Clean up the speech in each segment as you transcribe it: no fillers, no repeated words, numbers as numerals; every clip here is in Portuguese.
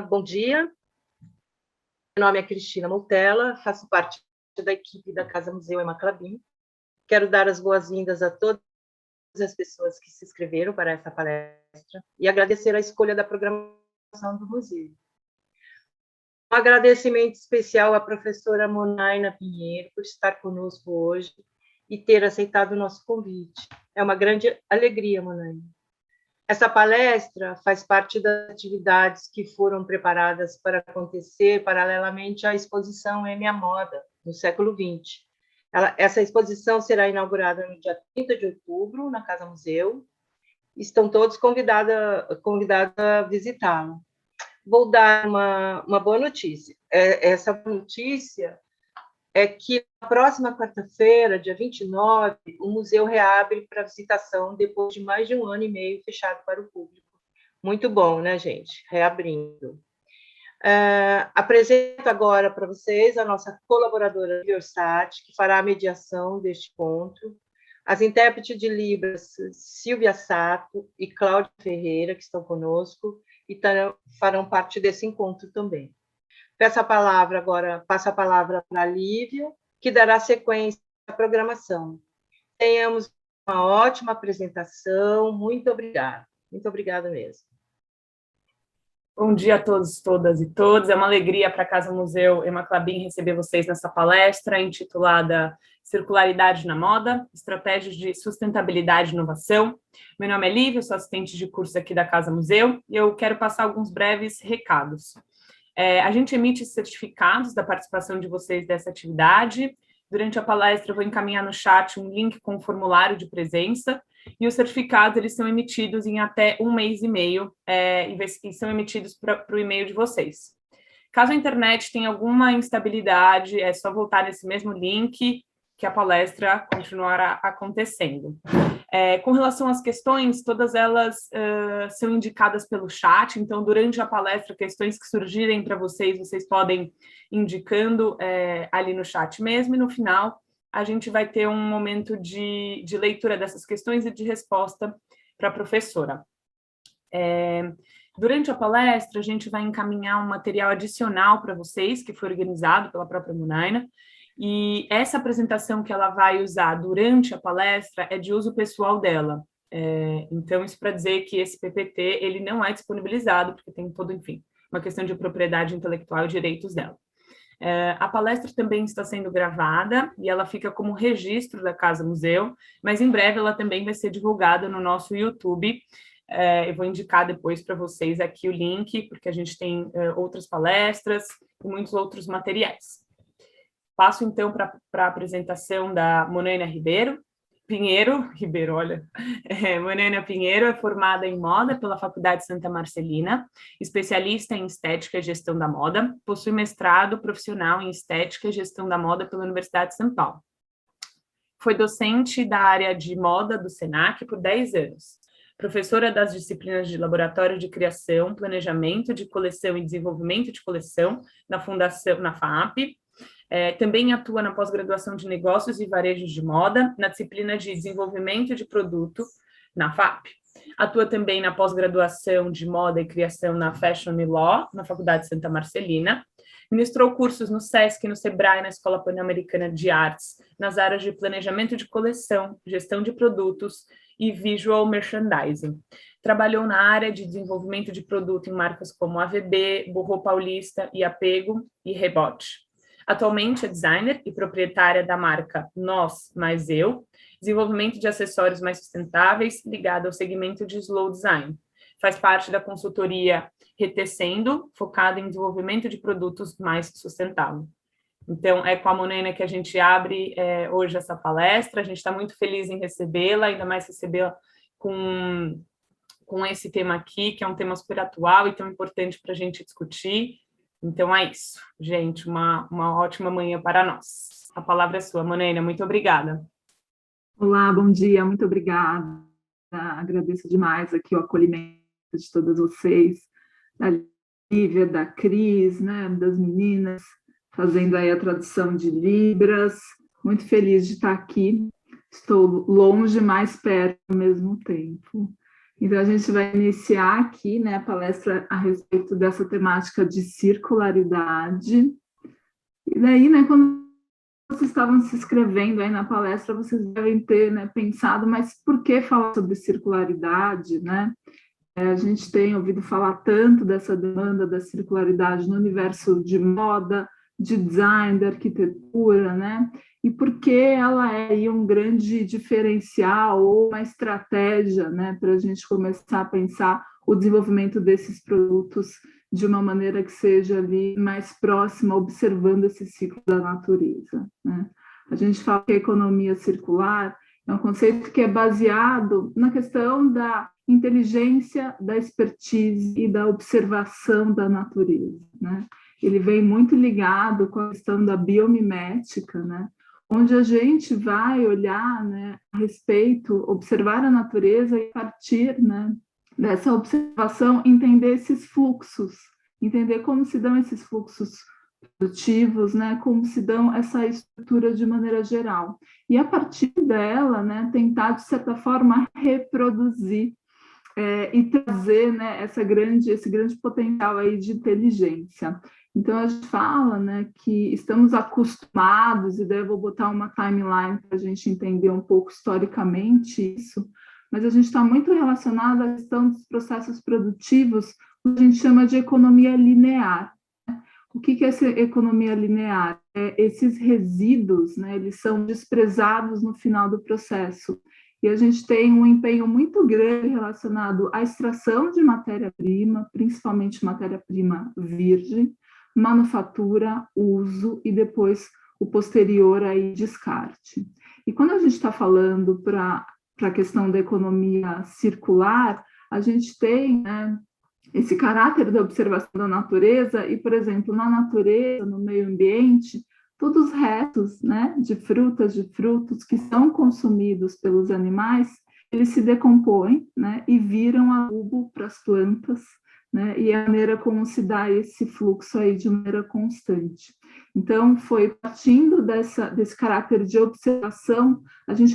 Bom dia, meu nome é Cristina Montella, faço parte da equipe da Casa Museu Ema Clabin. Quero dar as boas-vindas a todas as pessoas que se inscreveram para essa palestra e agradecer a escolha da programação do museu. Um agradecimento especial à professora Monaina Pinheiro por estar conosco hoje e ter aceitado o nosso convite. É uma grande alegria, Monaina. Essa palestra faz parte das atividades que foram preparadas para acontecer paralelamente à exposição M à Moda, no século XX. Essa exposição será inaugurada no dia 30 de outubro, na Casa Museu. Estão todos convidados a visitá-la. Vou dar uma boa notícia. Essa notícia é que na próxima quarta-feira, dia 29, o museu reabre para visitação depois de mais de 1 ano e meio fechado para o público. Muito bom, né, gente? Reabrindo. Apresento agora para vocês a nossa colaboradora Orsat, que fará a mediação deste encontro, as intérpretes de Libras, Silvia Sato e Cláudia Ferreira, que estão conosco e farão parte desse encontro também. Passo a palavra para a Lívia, que dará sequência à programação. Tenhamos uma ótima apresentação. Muito obrigada. Muito obrigada mesmo. Bom dia a todos, todas e todos. É uma alegria para a Casa Museu Ema Clabin receber vocês nessa palestra intitulada Circularidade na Moda, Estratégias de Sustentabilidade e Inovação. Meu nome é Lívia, sou assistente de curso aqui da Casa Museu e eu quero passar alguns breves recados. A gente emite certificados da participação de vocês dessa atividade. Durante a palestra, eu vou encaminhar no chat um link com o formulário de presença, e os certificados eles são emitidos em até 1 mês e meio, e são emitidos para o e-mail de vocês. Caso a internet tenha alguma instabilidade, é só voltar nesse mesmo link que a palestra continuará acontecendo. Com relação às questões, todas elas são indicadas pelo chat, então, durante a palestra, questões que surgirem para vocês, vocês podem indicando ali no chat mesmo, e no final a gente vai ter um momento de leitura dessas questões e de resposta para a professora. Durante a palestra, a gente vai encaminhar um material adicional para vocês, que foi organizado pela própria Monaina, e essa apresentação que ela vai usar durante a palestra é de uso pessoal dela. Então, isso para dizer que esse PPT ele não é disponibilizado, porque tem todo, enfim, uma questão de propriedade intelectual e direitos dela. A palestra também está sendo gravada e ela fica como registro da Casa Museu, mas em breve ela também vai ser divulgada no nosso YouTube. Eu vou indicar depois para vocês aqui o link, porque a gente tem outras palestras e muitos outros materiais. Passo, então, para a apresentação da Monaina Pinheiro, olha. Monaina Pinheiro é formada em moda pela Faculdade Santa Marcelina, especialista em estética e gestão da moda, possui mestrado profissional em estética e gestão da moda pela Universidade de São Paulo. Foi docente da área de moda do SENAC por 10 anos. Professora das disciplinas de Laboratório de Criação, Planejamento de Coleção e Desenvolvimento de Coleção na FAAP. Também atua na pós-graduação de Negócios e Varejos de Moda, na disciplina de Desenvolvimento de Produto, na FAP. Atua também na pós-graduação de Moda e Criação na Fashion e Law, na Faculdade Santa Marcelina. Ministrou cursos no SESC, no SEBRAE, na Escola Pan-Americana de Artes, nas áreas de Planejamento de Coleção, Gestão de Produtos e Visual Merchandising. Trabalhou na área de desenvolvimento de produto em marcas como AVB, Borro Paulista, e Apego e Rebote. Atualmente é designer e proprietária da marca Nós Mais Eu, desenvolvimento de acessórios mais sustentáveis ligado ao segmento de slow design. Faz parte da consultoria Retecendo, focada em desenvolvimento de produtos mais sustentáveis. Então, é com a Monaina que a gente abre hoje essa palestra. A gente está muito feliz em recebê-la, ainda mais recebê-la com esse tema aqui, que é um tema super atual e tão importante para a gente discutir. Então, é isso, gente, uma ótima manhã para nós. A palavra é sua, Monaina, muito obrigada. Olá, bom dia, muito obrigada. Agradeço demais aqui o acolhimento de todas vocês, da Lívia, da Cris, né, das meninas, fazendo aí a tradução de Libras. Muito feliz de estar aqui. Estou longe, mais perto ao mesmo tempo. Então, a gente vai iniciar aqui, né, a palestra a respeito dessa temática de circularidade. E daí, né, quando vocês estavam se inscrevendo aí na palestra, vocês devem ter, né, pensado, mas por que falar sobre circularidade, né? A gente tem ouvido falar tanto dessa demanda da circularidade no universo de moda, de design, da arquitetura, né? E por que ela é aí um grande diferencial ou uma estratégia, né, para a gente começar a pensar o desenvolvimento desses produtos de uma maneira que seja ali mais próxima, observando esse ciclo da natureza, né? A gente fala que a economia circular é um conceito que é baseado na questão da inteligência, da expertise e da observação da natureza, né? Ele vem muito ligado com a questão da biomimética, né? Onde a gente vai olhar, né, a respeito, observar a natureza e partir, né, dessa observação, entender esses fluxos, entender como se dão esses fluxos produtivos, né, como se dão essa estrutura de maneira geral. E a partir dela, né, tentar, de certa forma, reproduzir e trazer, né, esse grande potencial aí de inteligência. Então, a gente fala, né, que estamos acostumados, e daí eu vou botar uma timeline para a gente entender um pouco historicamente isso, mas a gente está muito relacionado à questão dos processos produtivos, que a gente chama de economia linear. O que é essa economia linear? Esses resíduos, né, eles são desprezados no final do processo. E a gente tem um empenho muito grande relacionado à extração de matéria-prima, principalmente matéria-prima virgem, manufatura, uso e depois o posterior aí descarte. E quando a gente está falando para a questão da economia circular, a gente tem, né, esse caráter da observação da natureza e, por exemplo, na natureza, no meio ambiente, todos os restos, né, de frutos que são consumidos pelos animais, eles se decompõem, né, e viram adubo para as plantas, né, e a maneira como se dá esse fluxo aí de maneira constante. Então, foi partindo desse caráter de observação, a gente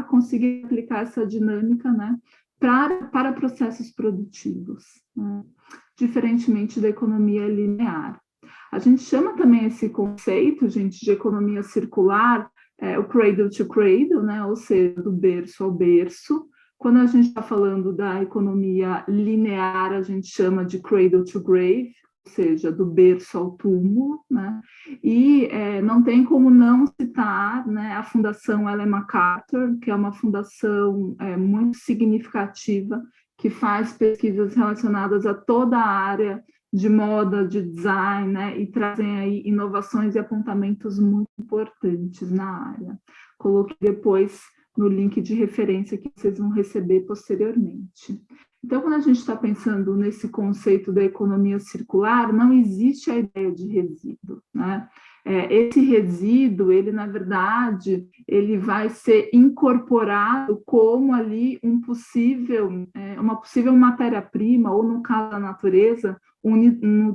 conseguir aplicar essa dinâmica, né, para processos produtivos, né, diferentemente da economia linear. A gente chama também esse conceito, gente, de economia circular, o cradle to cradle, né, ou seja, do berço ao berço. Quando a gente está falando da economia linear, a gente chama de cradle to grave, ou seja, do berço ao túmulo, né? E não tem como não citar, né, a Fundação Ellen MacArthur, que é uma fundação muito significativa, que faz pesquisas relacionadas a toda a área de moda, de design, né, e trazem aí inovações e apontamentos muito importantes na área. Coloquei depois no link de referência que vocês vão receber posteriormente. Então, quando a gente está pensando nesse conceito da economia circular, não existe a ideia de resíduo, né? Esse resíduo, ele, na verdade, ele vai ser incorporado como ali uma possível matéria-prima, ou no caso da natureza, um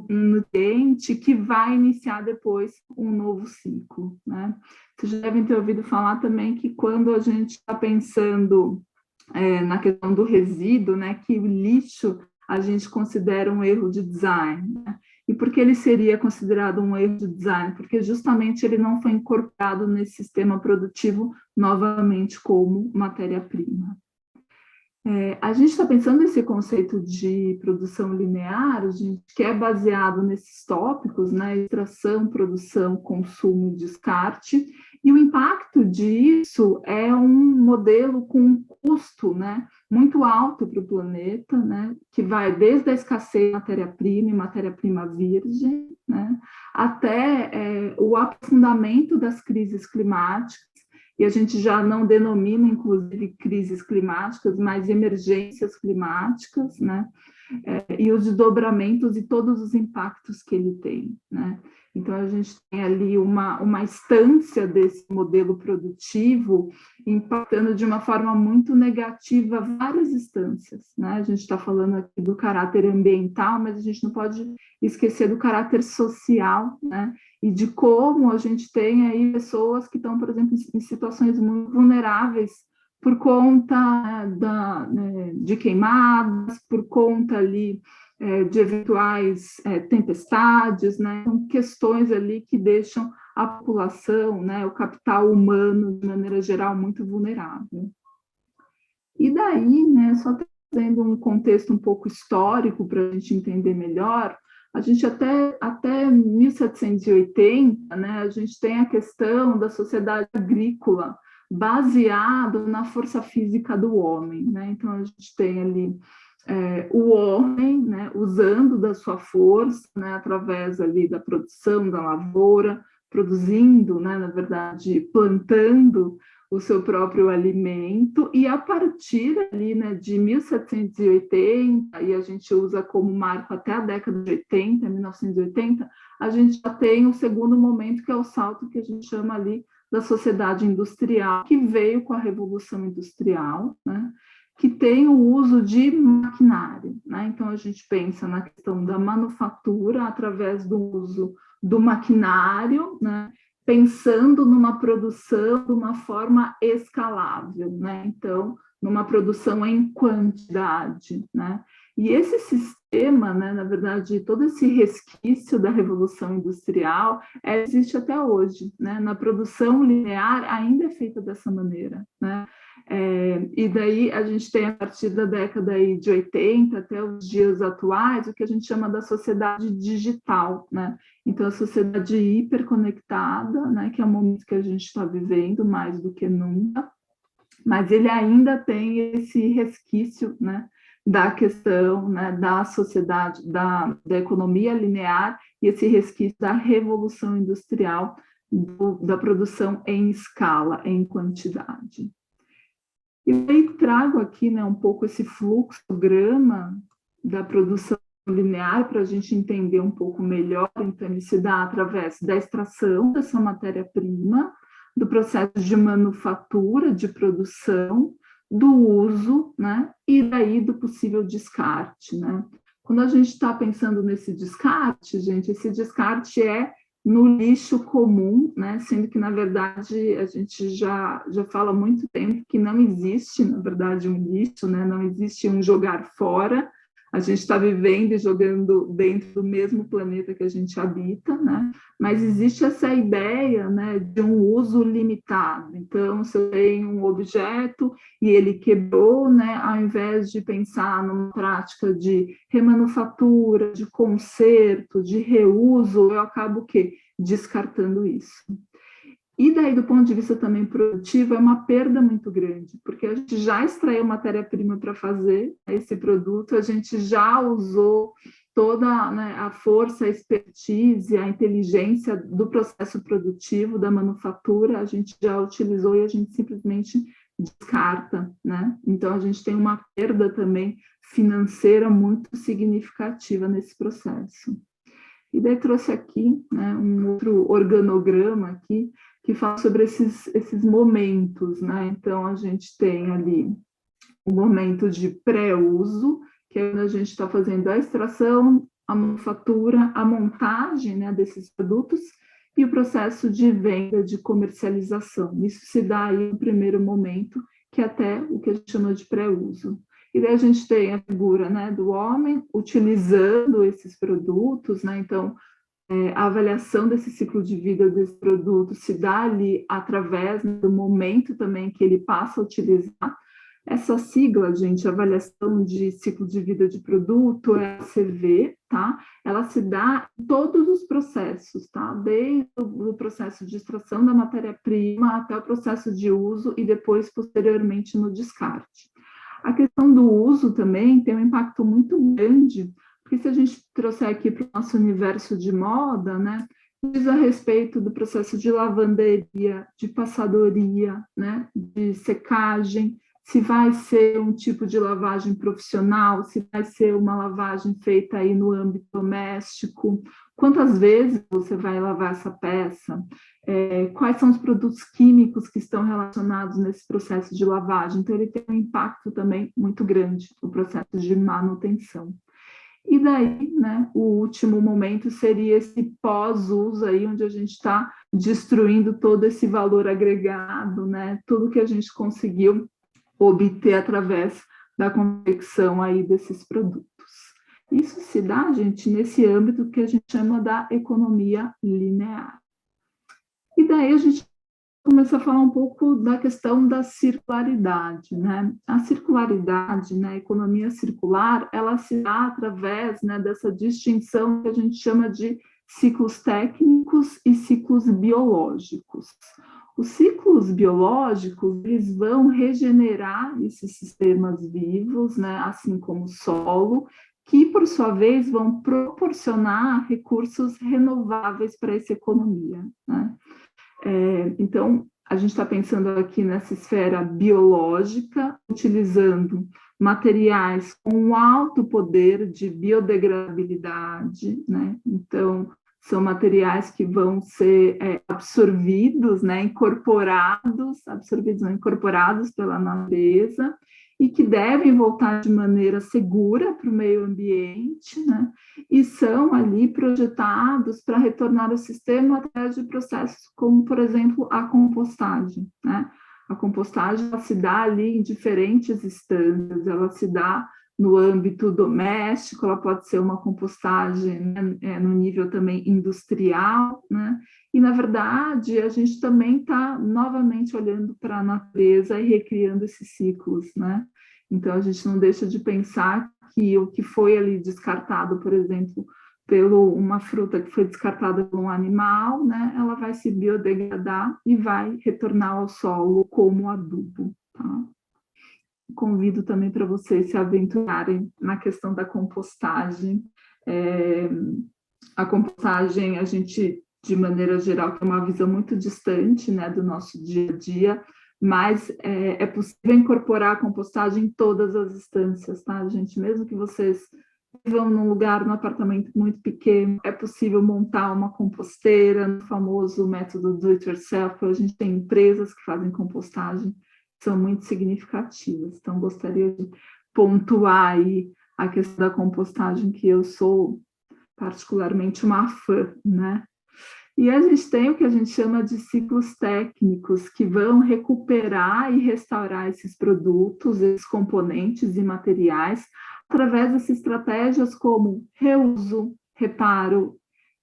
nutriente que vai iniciar depois um novo ciclo, né? Vocês já devem ter ouvido falar também que quando a gente está pensando na questão do resíduo, né, que o lixo a gente considera um erro de design, né? E por que ele seria considerado um erro de design? Porque justamente ele não foi incorporado nesse sistema produtivo novamente como matéria-prima. A gente está pensando nesse conceito de produção linear, gente, que é baseado nesses tópicos, né, extração, produção, consumo e descarte, e o impacto disso é um modelo com um custo, né, muito alto para o planeta, né, que vai desde a escassez de matéria-prima e matéria-prima virgem, né, até o aprofundamento das crises climáticas, e a gente já não denomina, inclusive, crises climáticas, mas emergências climáticas, né? E os desdobramentos e todos os impactos que ele tem, né? Então, a gente tem ali uma instância desse modelo produtivo impactando de uma forma muito negativa várias instâncias, né? A gente está falando aqui do caráter ambiental, mas a gente não pode esquecer do caráter social, né? E de como a gente tem aí pessoas que estão, por exemplo, em situações muito vulneráveis por conta de queimadas, por conta ali de eventuais tempestades, né? Então, questões ali que deixam a população, né, o capital humano, de maneira geral, muito vulnerável. E daí, né, só trazendo um contexto um pouco histórico para a gente entender melhor, a gente até 1780, né, a gente tem a questão da sociedade agrícola, baseado na força física do homem, né? Então, a gente tem ali o homem, né, usando da sua força, né, através ali da produção da lavoura, produzindo, né, na verdade, plantando o seu próprio alimento, e a partir ali, né, de 1780, e a gente usa como marco até a década de 80, 1980, a gente já tem o segundo momento, que é o salto que a gente chama ali da sociedade industrial, que veio com a Revolução Industrial, né, que tem o uso de maquinário, né? Então, a gente pensa na questão da manufatura através do uso do maquinário, né? Pensando numa produção de uma forma escalável, né? Então, numa produção em quantidade, né? E esse sistema, né, na verdade, todo esse resquício da Revolução Industrial existe até hoje, né? Na produção linear ainda é feita dessa maneira, né? E daí a gente tem, a partir da década de 80 até os dias atuais, o que a gente chama da sociedade digital, né? Então, a sociedade hiperconectada, né, que é o momento que a gente está vivendo mais do que nunca, mas ele ainda tem esse resquício, né, da questão, né, da sociedade, da economia linear, e esse resquício da revolução industrial, da produção em escala, em quantidade. E aí trago aqui, né, um pouco esse fluxograma da produção linear para a gente entender um pouco melhor. Então, ele se dá através da extração dessa matéria-prima, do processo de manufatura, de produção, do uso, né, e daí do possível descarte, né. Quando a gente está pensando nesse descarte, gente, esse descarte é no lixo comum, né? Sendo que, na verdade, a gente já fala há muito tempo que não existe, na verdade, um lixo, né? Não existe um jogar fora. A gente está vivendo e jogando dentro do mesmo planeta que a gente habita, né? Mas existe essa ideia, né, de um uso limitado. Então, se eu tenho um objeto e ele quebrou, né, ao invés de pensar numa prática de remanufatura, de conserto, de reuso, eu acabo o quê? Descartando isso. E daí, do ponto de vista também produtivo, é uma perda muito grande, porque a gente já extraiu matéria-prima para fazer esse produto, a gente já usou toda, né, a força, a expertise, a inteligência do processo produtivo, da manufatura, a gente já utilizou e a gente simplesmente descarta, né? Então, a gente tem uma perda também financeira muito significativa nesse processo. E daí trouxe aqui, né, um outro organograma aqui, que fala sobre esses momentos, né? Então, a gente tem ali o momento de pré-uso, que é quando a gente está fazendo a extração, a manufatura, a montagem, né, desses produtos, e o processo de venda, de comercialização. Isso se dá aí no primeiro momento, que é até o que a gente chama de pré-uso. E daí a gente tem a figura, né, do homem utilizando esses produtos, né? Então, a avaliação desse ciclo de vida desse produto se dá ali através do momento também que ele passa a utilizar. Essa sigla, gente, avaliação de ciclo de vida de produto, é a CV, tá? Ela se dá em todos os processos, tá? Desde o processo de extração da matéria-prima até o processo de uso e depois, posteriormente, no descarte. A questão do uso também tem um impacto muito grande, porque se a gente trouxer aqui para o nosso universo de moda, né, diz a respeito do processo de lavanderia, de passadoria, né, de secagem, se vai ser um tipo de lavagem profissional, se vai ser uma lavagem feita aí no âmbito doméstico, quantas vezes você vai lavar essa peça, quais são os produtos químicos que estão relacionados nesse processo de lavagem. Então, ele tem um impacto também muito grande no processo de manutenção. E daí, né, o último momento seria esse pós-uso aí, onde a gente está destruindo todo esse valor agregado, né, tudo que a gente conseguiu obter através da confecção aí desses produtos. Isso se dá, gente, nesse âmbito que a gente chama da economia linear. E daí a gente começa a falar um pouco da questão da circularidade, né? A circularidade, né, a economia circular, ela se dá através, né, dessa distinção que a gente chama de ciclos técnicos e ciclos biológicos. Os ciclos biológicos, eles vão regenerar esses sistemas vivos, né, assim como o solo, que, por sua vez, vão proporcionar recursos renováveis para essa economia, né? Então, a gente está pensando aqui nessa esfera biológica, utilizando materiais com alto poder de biodegradabilidade, né? Então, são materiais que vão ser absorvidos, né? Incorporados pela natureza, e que devem voltar de maneira segura para o meio ambiente, né? E são ali projetados para retornar ao sistema através de processos como, por exemplo, a compostagem, né? A compostagem ela se dá ali em diferentes instâncias, ela se dá no âmbito doméstico, ela pode ser uma compostagem, né, no nível também industrial, né? E, na verdade, a gente também está novamente olhando para a natureza e recriando esses ciclos, né? Então, a gente não deixa de pensar que o que foi ali descartado, por exemplo, uma fruta que foi descartada por um animal, né? Ela vai se biodegradar e vai retornar ao solo como adubo, tá? Convido também para vocês se aventurarem na questão da compostagem. A compostagem, a gente, de maneira geral, tem uma visão muito distante, né, do nosso dia a dia, mas é possível incorporar a compostagem em todas as instâncias, tá, gente? Mesmo que vocês vivam num apartamento muito pequeno, é possível montar uma composteira, no famoso método do it yourself. A gente tem empresas que fazem compostagem, são muito significativas. Então, gostaria de pontuar aí a questão da compostagem, que eu sou particularmente uma fã, né? E a gente tem o que a gente chama de ciclos técnicos, que vão recuperar e restaurar esses produtos, esses componentes e materiais, através dessas estratégias como reuso, reparo,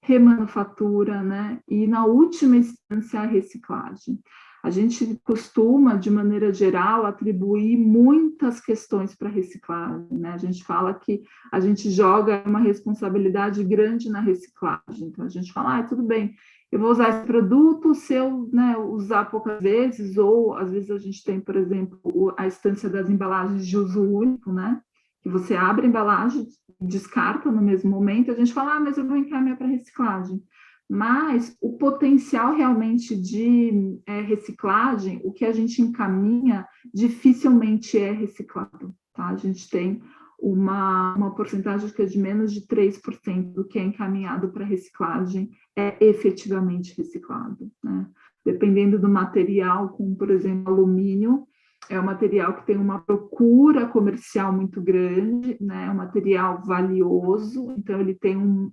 remanufatura, né? E, na última instância, a reciclagem. A gente costuma, de maneira geral, atribuir muitas questões para a reciclagem, né? A gente fala que a gente joga uma responsabilidade grande na reciclagem. Então, a gente fala, tudo bem, eu vou usar esse produto se eu, né, usar poucas vezes, ou às vezes a gente tem, por exemplo, a instância das embalagens de uso único, né? Que você abre a embalagem, descarta no mesmo momento, a gente fala, mas eu vou encaminhar para reciclagem. Mas o potencial realmente de reciclagem, o que a gente encaminha, dificilmente é reciclado, tá? A gente tem uma porcentagem que é de menos de 3% do que é encaminhado para reciclagem é efetivamente reciclado, né? Dependendo do material, como, por exemplo, alumínio, é um material que tem uma procura comercial muito grande, né? É um material valioso, então ele tem um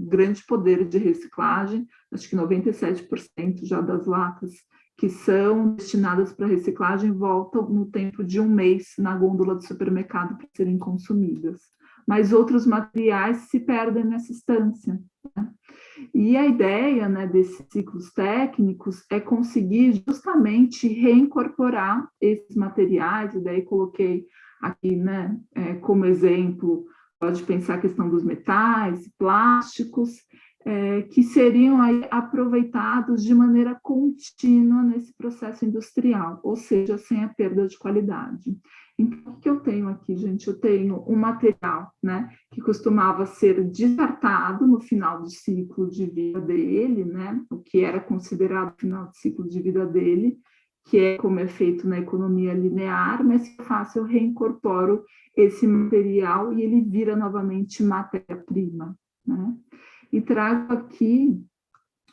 grande poder de reciclagem. Acho que 97% já das latas que são destinadas para reciclagem voltam no tempo de 1 mês na gôndola do supermercado para serem consumidas. Mas outros materiais se perdem nessa instância, né? E a ideia, né, desses ciclos técnicos é conseguir justamente reincorporar esses materiais, e daí coloquei aqui, né, como exemplo, pode pensar a questão dos metais, plásticos, que seriam aí aproveitados de maneira contínua nesse processo industrial, ou seja, sem a perda de qualidade. Então, o que eu tenho aqui, gente? Eu tenho um material, né, que costumava ser descartado no final do ciclo de vida dele, né, o que era considerado final de ciclo de vida dele, que é como é feito na economia linear, mas se eu faço, eu reincorporo esse material e ele vira novamente matéria-prima, né? E trago aqui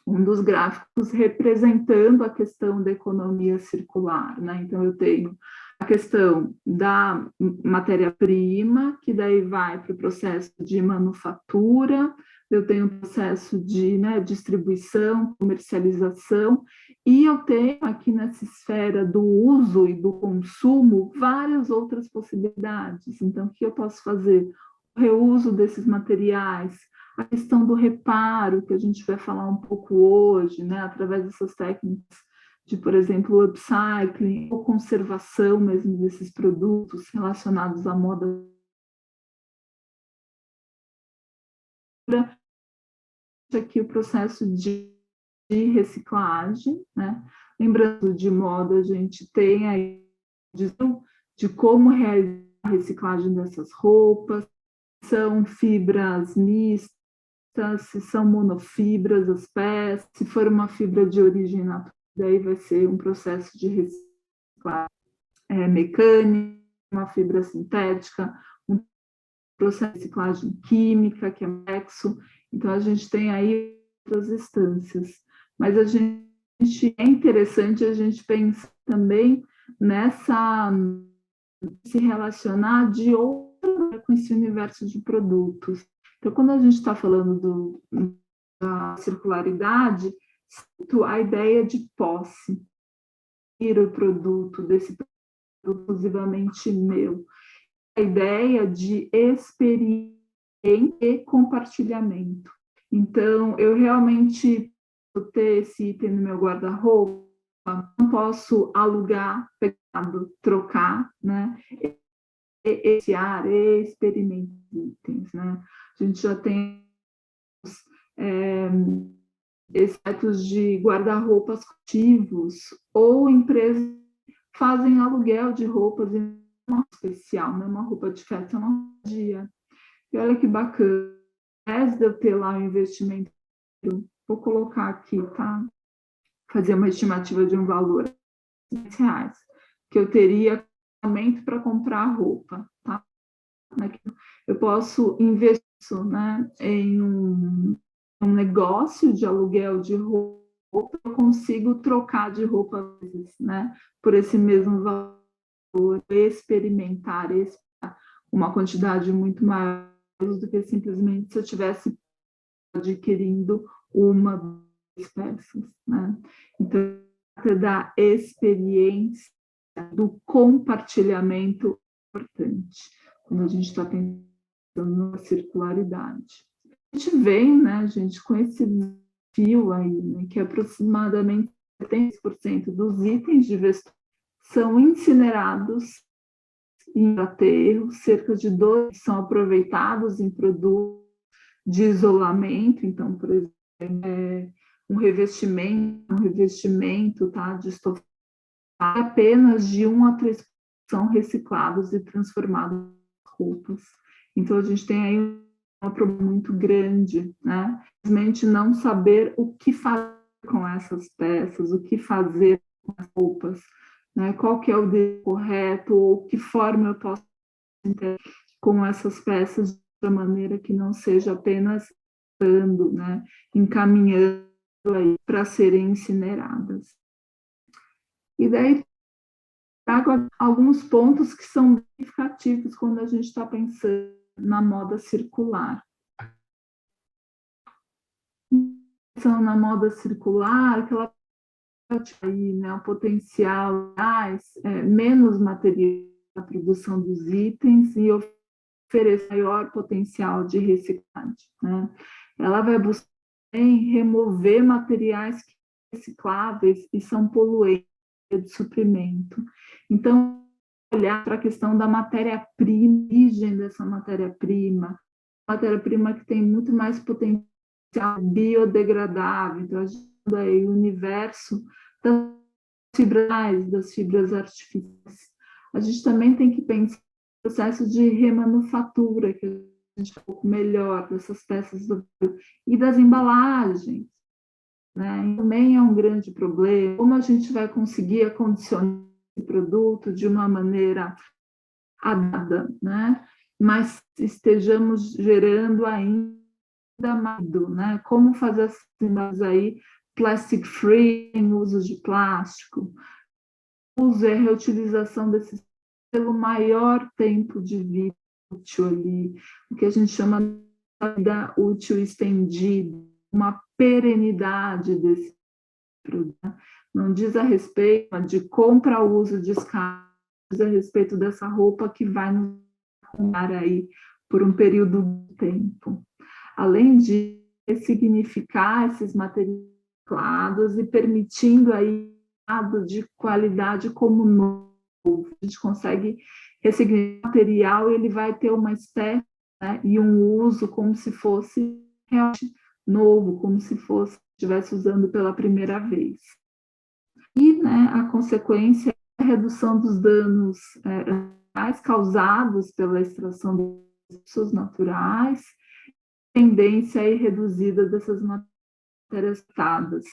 um dos gráficos representando a questão da economia circular, né? Então, eu tenho a questão da matéria-prima, que daí vai para o processo de manufatura, eu tenho um processo de, né, distribuição, comercialização, e eu tenho aqui nessa esfera do uso e do consumo várias outras possibilidades. Então, o que eu posso fazer? O reuso desses materiais, a questão do reparo, que a gente vai falar um pouco hoje, né, através dessas técnicas de, por exemplo, upcycling ou conservação mesmo desses produtos relacionados à moda. Aqui o processo de reciclagem, né? Lembrando, de moda, a gente tem aí de como realizar a reciclagem dessas roupas, são fibras mistas, se são monofibras as peças, se for uma fibra de origem natural, daí vai ser um processo de reciclagem mecânica, uma fibra sintética, um processo de reciclagem química, que é complexo. Então, a gente tem aí outras instâncias. Mas é interessante a gente pensar também se relacionar de outra com esse universo de produtos. Então, quando a gente está falando da circularidade, a ideia de posse, o produto desse produto exclusivamente meu, a ideia de experiência e compartilhamento. Então, eu realmente vou ter esse item no meu guarda-roupa, não posso alugar, trocar, né? Iniciar, experimentar itens, né? A gente já tem excetos de guarda-roupas coletivos ou empresas que fazem aluguel de roupas em uma especial, né? Uma roupa de festa, uma dia. E olha que bacana, ao invés de eu ter lá um investimento, vou colocar aqui, tá? Fazer uma estimativa de um valor de R$100, que eu teria para comprar roupa, tá? Eu posso investir, né, em um negócio de aluguel de roupa, eu consigo trocar de roupa, né, por esse mesmo valor, experimentar uma quantidade muito maior do que simplesmente se eu estivesse adquirindo uma das peças, né? Então, da experiência, do compartilhamento é importante, quando a gente está pensando na circularidade. A gente vem, né, gente, com esse desafio aí, né, que aproximadamente 70% dos itens de vestuário são incinerados em aterro, cerca de 2 são aproveitados em produtos de isolamento, então, por exemplo, um revestimento, tá, de estofado, apenas de 1 a 3 são reciclados e transformados em roupas. Então, a gente tem aí um problema muito grande, né? Simplesmente não saber o que fazer com essas peças, o que fazer com as roupas, né? Qual que é o correto, ou que forma eu posso com essas peças de maneira que não seja apenas né, encaminhando aí para serem incineradas. E daí trago alguns pontos que são significativos quando a gente está pensando na moda circular. Pensando na moda circular, que ela aí, né, o potencial menos material na produção dos itens e oferecer maior potencial de reciclagem, né? Ela vai buscar remover materiais recicláveis e são poluentes de suprimento. Então, olhar para a questão da matéria-prima, origem dessa matéria-prima que tem muito mais potencial biodegradável. Então, a gente está aí o universo das fibras artificiais. A gente também tem que pensar no processo de remanufatura, que a gente é um pouco melhor dessas peças e das embalagens, né? Também é um grande problema. Como a gente vai conseguir acondicionar esse produto de uma maneira adequada, né? Mas estejamos gerando ainda mais, né? Como fazer essas embalagens aí plastic free, em uso de plástico, uso e reutilização desses pelo maior tempo de vida útil ali, o que a gente chama vida útil estendida, uma perenidade desse produto. Não diz a respeito de compra, uso, descarte, diz a respeito dessa roupa que vai nos acompanhar aí por um período de tempo. Além de ressignificar esses materiais e permitindo aí de qualidade como novo. A gente consegue ressignificar o material e ele vai ter uma espécie, né, e um uso como se fosse realmente novo, como se fosse estivesse usando pela primeira vez. E, né, a consequência é a redução dos danos causados pela extração dos recursos naturais, tendência aí reduzida dessas matérias tratadas.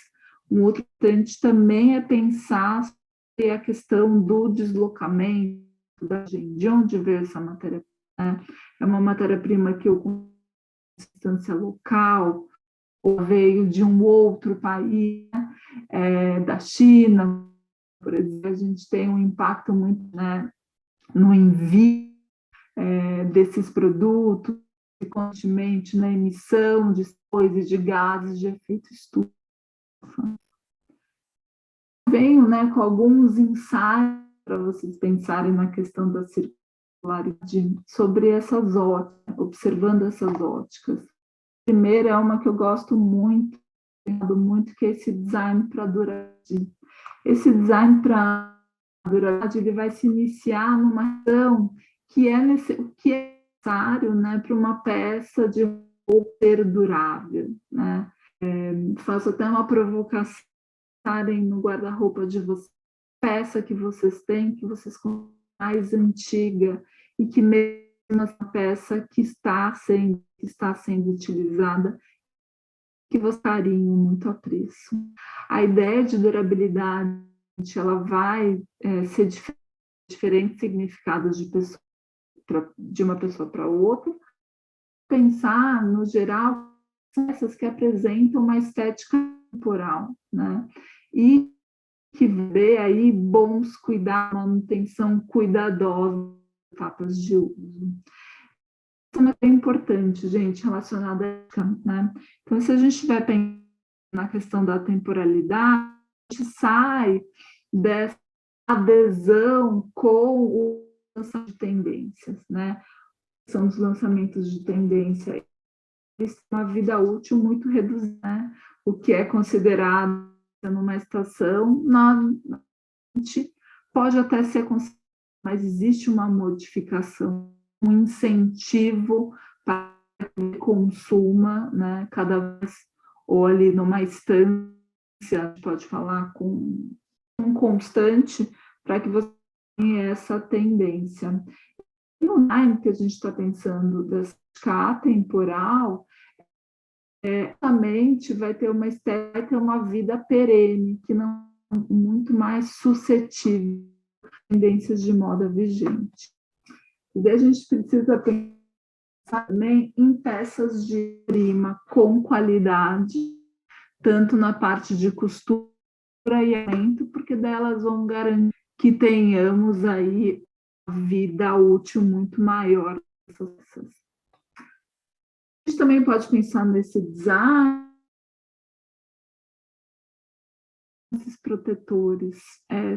Um outro importante também é pensar sobre a questão do deslocamento da gente, de onde veio essa matéria. Né? É uma matéria-prima que eu com distância local, ou veio de um outro país, da China, por exemplo, a gente tem um impacto muito, né, no envio desses produtos, e consequentemente na emissão de coisas, de gases de efeito estufa. Venho, né, com alguns insights para vocês pensarem na questão da circularidade sobre essas óticas, observando essas óticas. A primeira é uma que eu gosto muito, que é esse design para durabilidade. Esse design para durabilidade ele vai se iniciar numa ação que é necessário, né, para uma peça de ser durável, né? Faço até uma provocação no guarda-roupa de vocês, peça que vocês têm, que vocês conhecem mais antiga e que mesmo essa peça que está sendo utilizada, que você carinho, muito apreço. A ideia de durabilidade, ela vai ser diferentes significados de uma pessoa para outra. Pensar, no geral, peças que apresentam uma estética temporal, né? E que vê aí bons cuidados, manutenção cuidadosa das etapas de uso. Isso é importante, gente, relacionada a, né? Então, se a gente estiver pensando na questão da temporalidade, a gente sai dessa adesão com o lançamento de tendências, né? São os lançamentos de tendência, eles têm uma vida útil muito reduzida, né? O que é considerado numa estação, pode até ser considerado, mas existe uma modificação, um incentivo para que consuma, né, cada vez, ou ali numa instância, a gente pode falar com um constante, para que você tenha essa tendência. E no time que a gente está pensando dessa temporal, realmente vai ter uma estética, uma vida perene, que não é muito mais suscetível a tendências de moda vigente. E daí a gente precisa pensar também em peças de prima com qualidade, tanto na parte de costura e aumento, porque delas vão garantir que tenhamos aí vida útil muito maior dessas peças. A gente também pode pensar nesse design, esses protetores.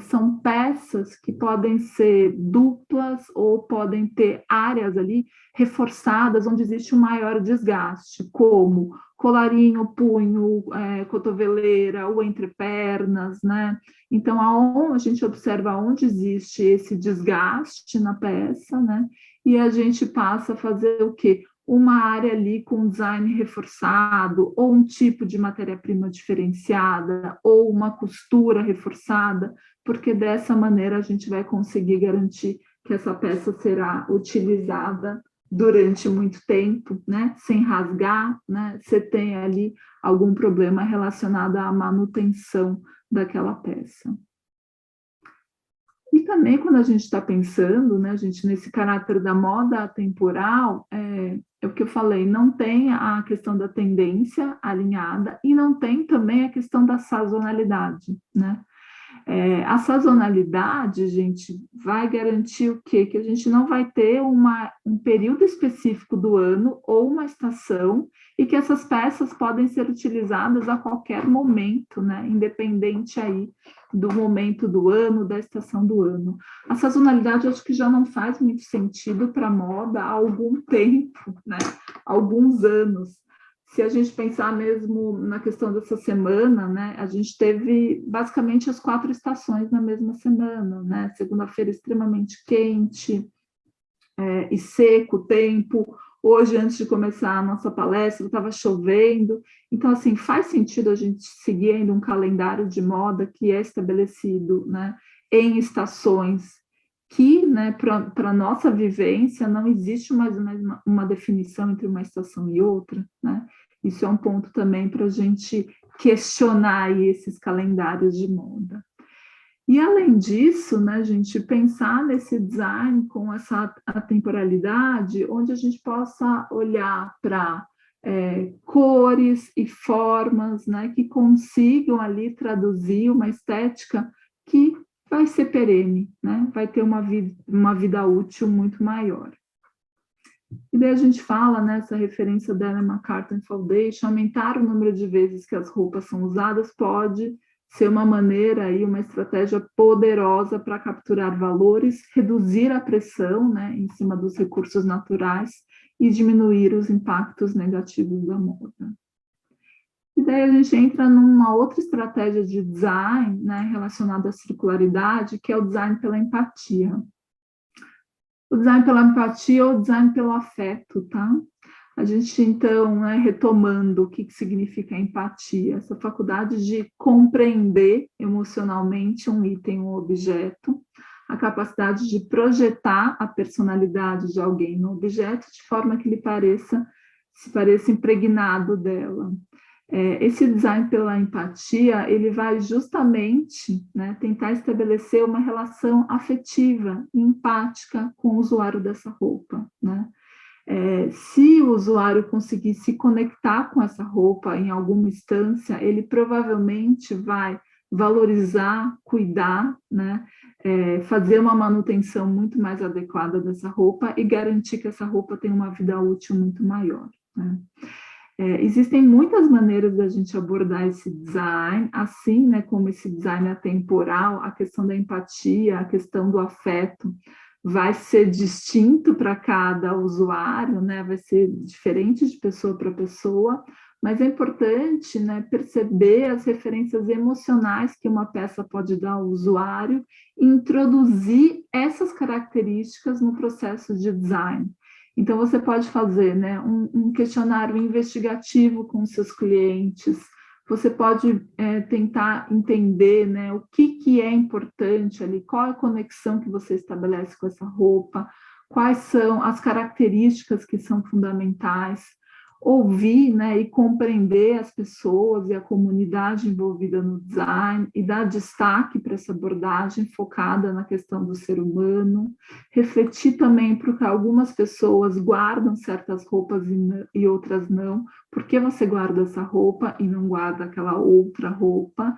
São peças que podem ser duplas ou podem ter áreas ali reforçadas onde existe um maior desgaste, como colarinho, punho, cotoveleira ou entrepernas, né? Então, a gente observa onde existe esse desgaste na peça, né? E a gente passa a fazer o quê? Uma área ali com design reforçado, ou um tipo de matéria-prima diferenciada, ou uma costura reforçada, porque dessa maneira a gente vai conseguir garantir que essa peça será utilizada durante muito tempo, né? Sem rasgar, né? Você tem ali algum problema relacionado à manutenção daquela peça. E também quando a gente está pensando, né, gente, nesse caráter da moda atemporal, é o que eu falei, não tem a questão da tendência alinhada e não tem também a questão da sazonalidade, né? A sazonalidade, gente, vai garantir o quê? Que a gente não vai ter um período específico do ano ou uma estação e que essas peças podem ser utilizadas a qualquer momento, né? Independente aí do momento do ano, da estação do ano. A sazonalidade, eu acho que já não faz muito sentido para a moda há algum tempo, né? Há alguns anos. Se a gente pensar mesmo na questão dessa semana, né, a gente teve basicamente as 4 estações na mesma semana, né? Segunda-feira extremamente quente e seco o tempo. Hoje, antes de começar a nossa palestra, estava chovendo. Então, assim, faz sentido a gente seguir ainda um calendário de moda que é estabelecido, né, em estações que, né, para a nossa vivência, não existe mais uma definição entre uma estação e outra, né? Isso é um ponto também para a gente questionar aí esses calendários de moda. E, além disso, né, a gente pensar nesse design com essa atemporalidade, onde a gente possa olhar para cores e formas, né, que consigam ali traduzir uma estética que vai ser perene, né, vai ter uma vida útil muito maior. E daí a gente fala nessa referência da Ellen MacArthur Foundation, aumentar o número de vezes que as roupas são usadas pode ser uma maneira aí, uma estratégia poderosa para capturar valores, reduzir a pressão, né, em cima dos recursos naturais e diminuir os impactos negativos da moda. E daí a gente entra numa outra estratégia de design, né, relacionada à circularidade, que é o design pela empatia. O design pela empatia ou o design pelo afeto, tá? A gente, então, retomando o que significa empatia, essa faculdade de compreender emocionalmente um item, um objeto, a capacidade de projetar a personalidade de alguém no objeto de forma que ele se pareça impregnado dela. Esse design pela empatia, ele vai justamente, né, tentar estabelecer uma relação afetiva e empática com o usuário dessa roupa, né? Se o usuário conseguir se conectar com essa roupa em alguma instância, ele provavelmente vai valorizar, cuidar, né, fazer uma manutenção muito mais adequada dessa roupa e garantir que essa roupa tenha uma vida útil muito maior, né? Existem muitas maneiras da gente abordar esse design, assim, né, como esse design atemporal, a questão da empatia, a questão do afeto, vai ser distinto para cada usuário, né, vai ser diferente de pessoa para pessoa, mas é importante, né, perceber as referências emocionais que uma peça pode dar ao usuário e introduzir essas características no processo de design. Então, você pode fazer, né, um questionário investigativo com seus clientes, você pode tentar entender, né, o que é importante ali, qual é a conexão que você estabelece com essa roupa, quais são as características que são fundamentais, ouvir, né, e compreender as pessoas e a comunidade envolvida no design e dar destaque para essa abordagem focada na questão do ser humano, refletir também porque algumas pessoas guardam certas roupas e outras não, por que você guarda essa roupa e não guarda aquela outra roupa,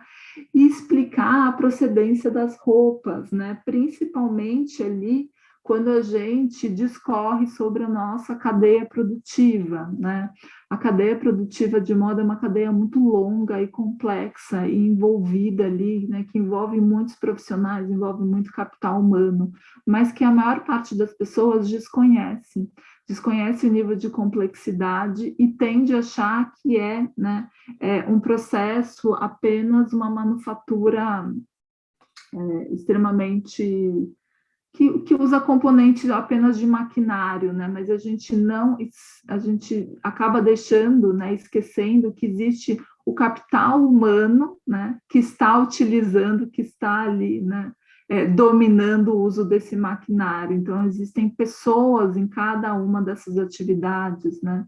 e explicar a procedência das roupas, né, principalmente ali quando a gente discorre sobre a nossa cadeia produtiva, né? A cadeia produtiva de moda é uma cadeia muito longa e complexa e envolvida ali, né? Que envolve muitos profissionais, envolve muito capital humano, mas que a maior parte das pessoas desconhece o nível de complexidade e tende a achar que né, um processo apenas uma manufatura extremamente que usa componentes apenas de maquinário, né? Mas a gente acaba deixando, né, esquecendo que existe o capital humano, né, que está utilizando, que está ali, né, dominando o uso desse maquinário. Então, existem pessoas em cada uma dessas atividades, né,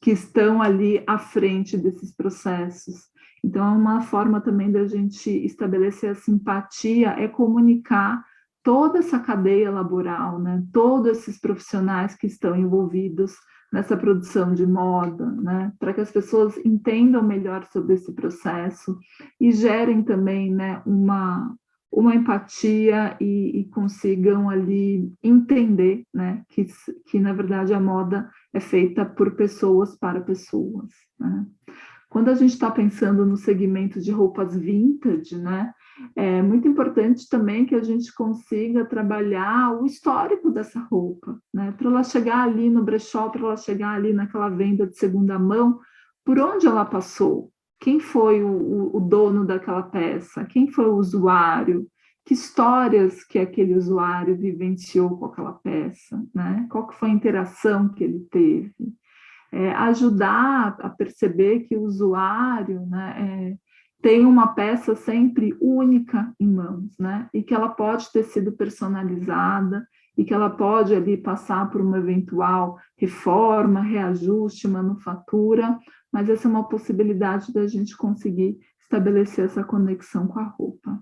que estão ali à frente desses processos. Então, uma forma também da gente estabelecer a simpatia é comunicar toda essa cadeia laboral, né? Todos esses profissionais que estão envolvidos nessa produção de moda, né? Para que as pessoas entendam melhor sobre esse processo e gerem também, né, uma empatia e consigam ali entender, né, que na verdade a moda é feita por pessoas para pessoas, né? Quando a gente está pensando no segmento de roupas vintage, né, é muito importante também que a gente consiga trabalhar o histórico dessa roupa, né, para ela chegar ali no brechó, para ela chegar ali naquela venda de segunda mão, por onde ela passou, quem foi o dono daquela peça, quem foi o usuário, que histórias que aquele usuário vivenciou com aquela peça, né, qual que foi a interação que ele teve. Ajudar a perceber que o usuário, né, tem uma peça sempre única em mãos, né, e que ela pode ter sido personalizada e que ela pode ali passar por uma eventual reforma, reajuste, manufatura, mas essa é uma possibilidade da gente conseguir estabelecer essa conexão com a roupa.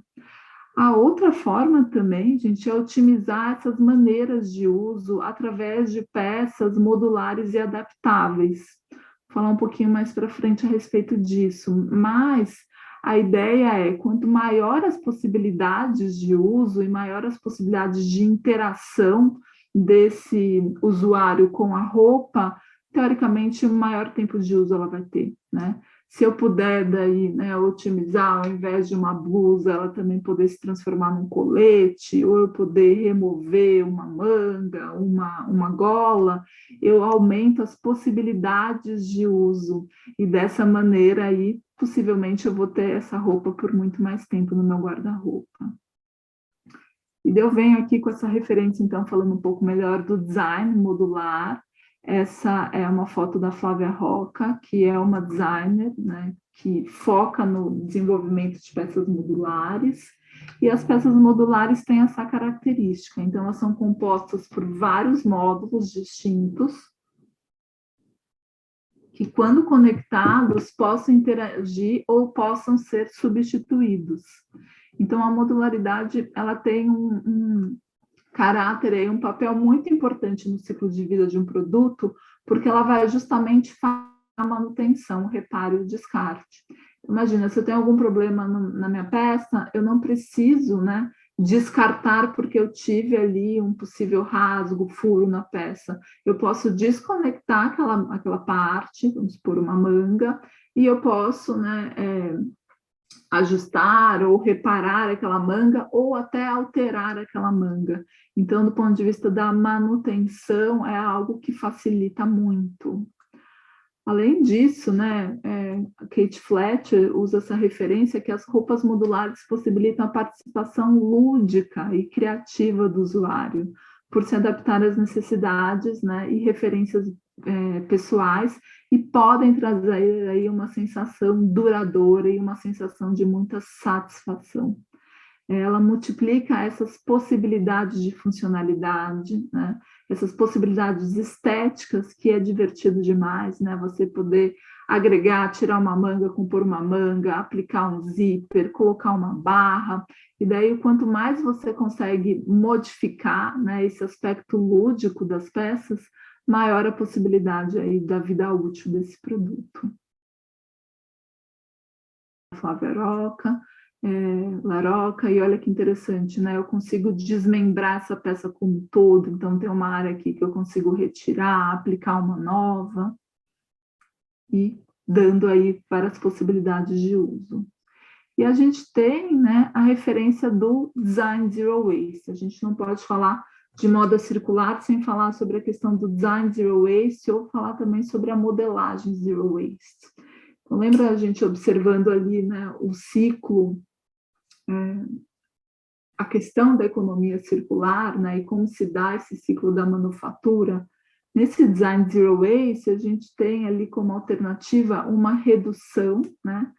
A outra forma também, gente, é otimizar essas maneiras de uso através de peças modulares e adaptáveis. Vou falar um pouquinho mais para frente a respeito disso, mas a ideia é, quanto maior as possibilidades de uso e maior as possibilidades de interação desse usuário com a roupa, teoricamente, maior tempo de uso ela vai ter, né? Se eu puder daí, né, otimizar, ao invés de uma blusa, ela também poder se transformar num colete, ou eu poder remover uma manga, uma gola, eu aumento as possibilidades de uso. E dessa maneira aí, possivelmente eu vou ter essa roupa por muito mais tempo no meu guarda-roupa. E eu venho aqui com essa referência, então, falando um pouco melhor do design modular. Essa é uma foto da Flávia Roca, que é uma designer, né, que foca no desenvolvimento de peças modulares. E as peças modulares têm essa característica, então elas são compostas por vários módulos distintos, que quando conectados possam interagir ou possam ser substituídos. Então a modularidade ela tem um caráter aí, um papel muito importante no ciclo de vida de um produto, porque ela vai justamente fazer a manutenção, o reparo e o descarte. Imagina, se eu tenho algum problema na minha peça, eu não preciso, né, descartar porque eu tive ali um possível rasgo, furo na peça. Eu posso desconectar aquela parte, vamos supor, uma manga, e eu posso, né, ajustar ou reparar aquela manga ou até alterar aquela manga. Então, do ponto de vista da manutenção, é algo que facilita muito. Além disso, né, a Kate Fletcher usa essa referência que as roupas modulares possibilitam a participação lúdica e criativa do usuário, por se adaptar às necessidades, né, e referências pessoais, e podem trazer aí uma sensação duradoura e uma sensação de muita satisfação. Ela multiplica essas possibilidades de funcionalidade, né? Essas possibilidades estéticas, que é divertido demais, né? Você poder agregar, tirar uma manga, compor uma manga, aplicar um zíper, colocar uma barra, e daí quanto mais você consegue modificar, né, esse aspecto lúdico das peças, maior a possibilidade aí da vida útil desse produto. Flávia Roca, Laroca, e olha que interessante, né? Eu consigo desmembrar essa peça como um todo, então tem uma área aqui que eu consigo retirar, aplicar uma nova, e dando aí várias possibilidades de uso. E a gente tem, né, a referência do Design Zero Waste. A gente não pode falar de moda circular sem falar sobre a questão do Design Zero Waste ou falar também sobre a modelagem Zero Waste. Então, lembra a gente observando ali, né, o ciclo, a questão da economia circular, né, e como se dá esse ciclo da manufatura. Nesse Design Zero Waste, a gente tem ali como alternativa uma redução, né,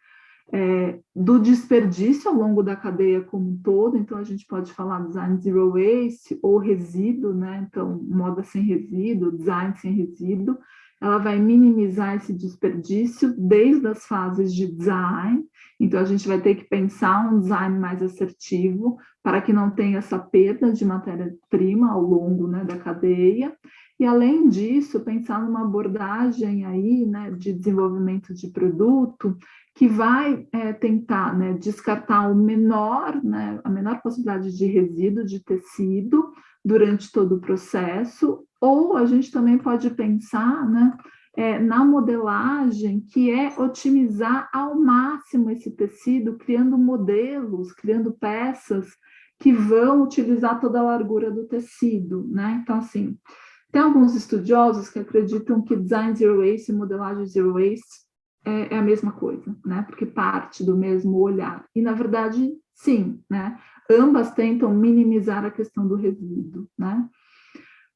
do desperdício ao longo da cadeia como um todo. Então a gente pode falar Design Zero Waste ou resíduo, né? Então moda sem resíduo, design sem resíduo. ela vai minimizar esse desperdício desde as fases de design. Então, a gente vai ter que pensar um design mais assertivo para que não tenha essa perda de matéria-prima ao longo, né, da cadeia. E, além disso, pensar numa abordagem aí, né, de desenvolvimento de produto que vai tentar, né, descartar a menor possibilidade de resíduo de tecido durante todo o processo, ou a gente também pode pensar, né, na modelagem, que é otimizar ao máximo esse tecido, criando modelos, criando peças que vão utilizar toda a largura do tecido, né? Então, assim, tem alguns estudiosos que acreditam que design zero waste e modelagem zero waste é a mesma coisa, né? Porque parte do mesmo olhar. E, na verdade, sim, né? Ambas tentam minimizar a questão do resíduo, né?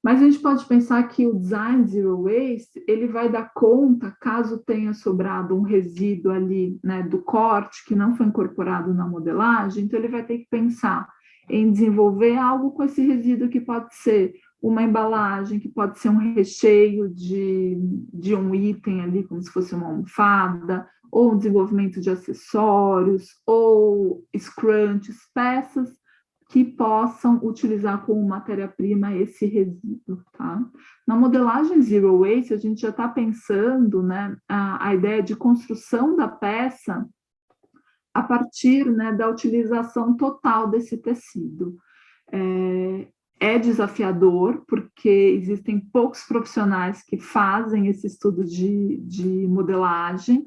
Mas a gente pode pensar que o design zero waste, ele vai dar conta, caso tenha sobrado um resíduo ali, né, do corte, que não foi incorporado na modelagem, então ele vai ter que pensar em desenvolver algo com esse resíduo, que pode ser uma embalagem, que pode ser um recheio de um item ali, como se fosse uma almofada, ou um desenvolvimento de acessórios, ou scrunchies, peças que possam utilizar como matéria-prima esse resíduo, tá? Na modelagem zero waste, a gente já está pensando, né, a ideia de construção da peça a partir, né, da utilização total desse tecido. É desafiador, porque existem poucos profissionais que fazem esse estudo de modelagem.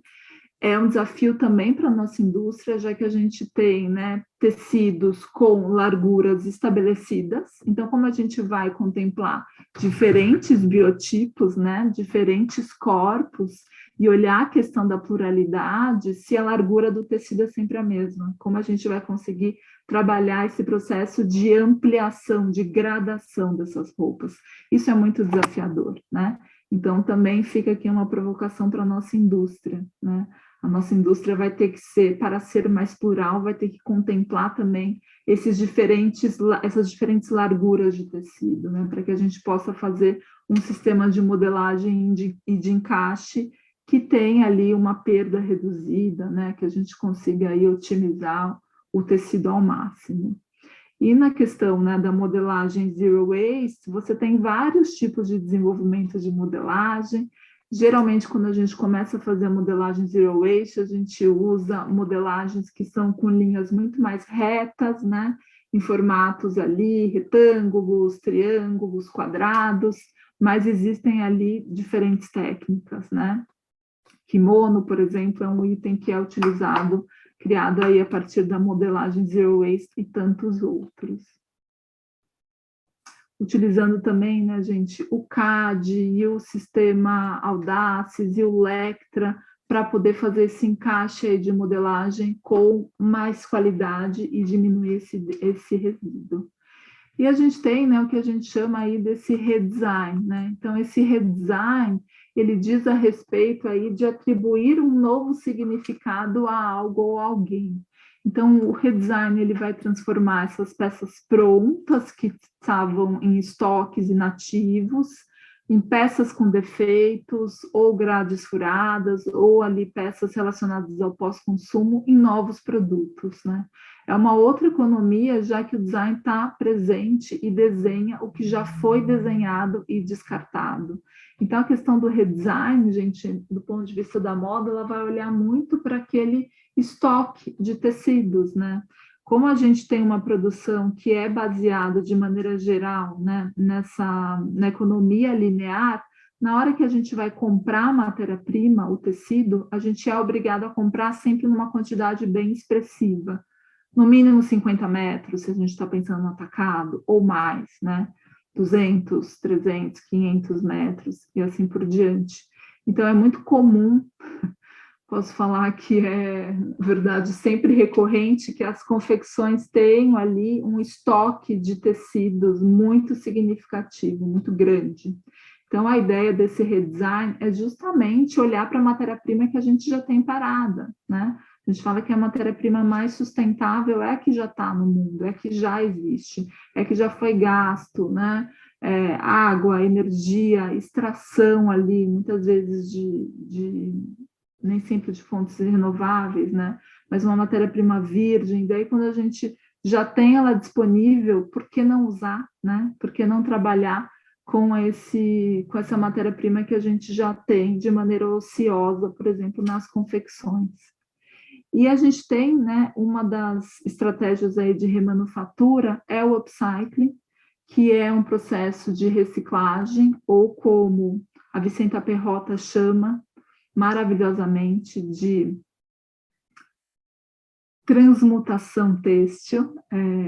É um desafio também para a nossa indústria, já que a gente tem, né, tecidos com larguras estabelecidas. Então, como a gente vai contemplar diferentes biotipos, né, diferentes corpos, e olhar a questão da pluralidade, se a largura do tecido é sempre a mesma, como a gente vai conseguir trabalhar esse processo de ampliação, de gradação dessas roupas. Isso é muito desafiador, né? Então, também fica aqui uma provocação para a nossa indústria, né? A nossa indústria vai ter que ser, para ser mais plural, vai ter que contemplar também essas diferentes larguras de tecido, né? Para que a gente possa fazer um sistema de modelagem e de encaixe que tenha ali uma perda reduzida, né? Que a gente consiga aí otimizar o tecido ao máximo. E na questão, né, da modelagem zero waste, você tem vários tipos de desenvolvimento de modelagem. Geralmente, quando a gente começa a fazer a modelagem zero waste, a gente usa modelagens que são com linhas muito mais retas, né, em formatos ali, retângulos, triângulos, quadrados, mas existem ali diferentes técnicas, né? Kimono, por exemplo, é um item que é utilizado, criado aí a partir da modelagem zero waste e tantos outros. Utilizando também, né, gente, o CAD e o sistema Audaces e o Lectra para poder fazer esse encaixe aí de modelagem com mais qualidade e diminuir esse resíduo. E a gente tem, né, o que a gente chama aí desse redesign, né? Então, esse redesign, ele diz a respeito aí de atribuir um novo significado a algo ou alguém. Então, o redesign, ele vai transformar essas peças prontas, que estavam em estoques inativos, em peças com defeitos, ou grades furadas, ou ali peças relacionadas ao pós-consumo, em novos produtos, né? É uma outra economia, já que o design está presente e desenha o que já foi desenhado e descartado. Então, a questão do redesign, gente, do ponto de vista da moda, ela vai olhar muito para aquele estoque de tecidos, né? Como a gente tem uma produção que é baseada de maneira geral, né, na economia linear, na hora que a gente vai comprar a matéria-prima, o tecido, a gente é obrigado a comprar sempre numa quantidade bem expressiva. No mínimo 50 metros, se a gente está pensando no atacado, ou mais, né? 200, 300, 500 metros, e assim por diante. Então, é muito comum, posso falar que é verdade sempre recorrente, que as confecções tenham ali um estoque de tecidos muito significativo, muito grande. Então, a ideia desse redesign é justamente olhar para a matéria-prima que a gente já tem parada, né? A gente fala que a matéria-prima mais sustentável é a que já está no mundo, é a que já existe, é a que já foi gasto, né? água, energia, extração ali, muitas vezes nem sempre de fontes renováveis, né? Mas uma matéria-prima virgem. Daí, quando a gente já tem ela disponível, por que não usar, né? Por que não trabalhar com essa matéria-prima que a gente já tem de maneira ociosa, por exemplo, nas confecções? E a gente tem, né, uma das estratégias aí de remanufatura é o upcycling, que é um processo de reciclagem, ou como a Vicenta Perrota chama maravilhosamente de transmutação têxtil.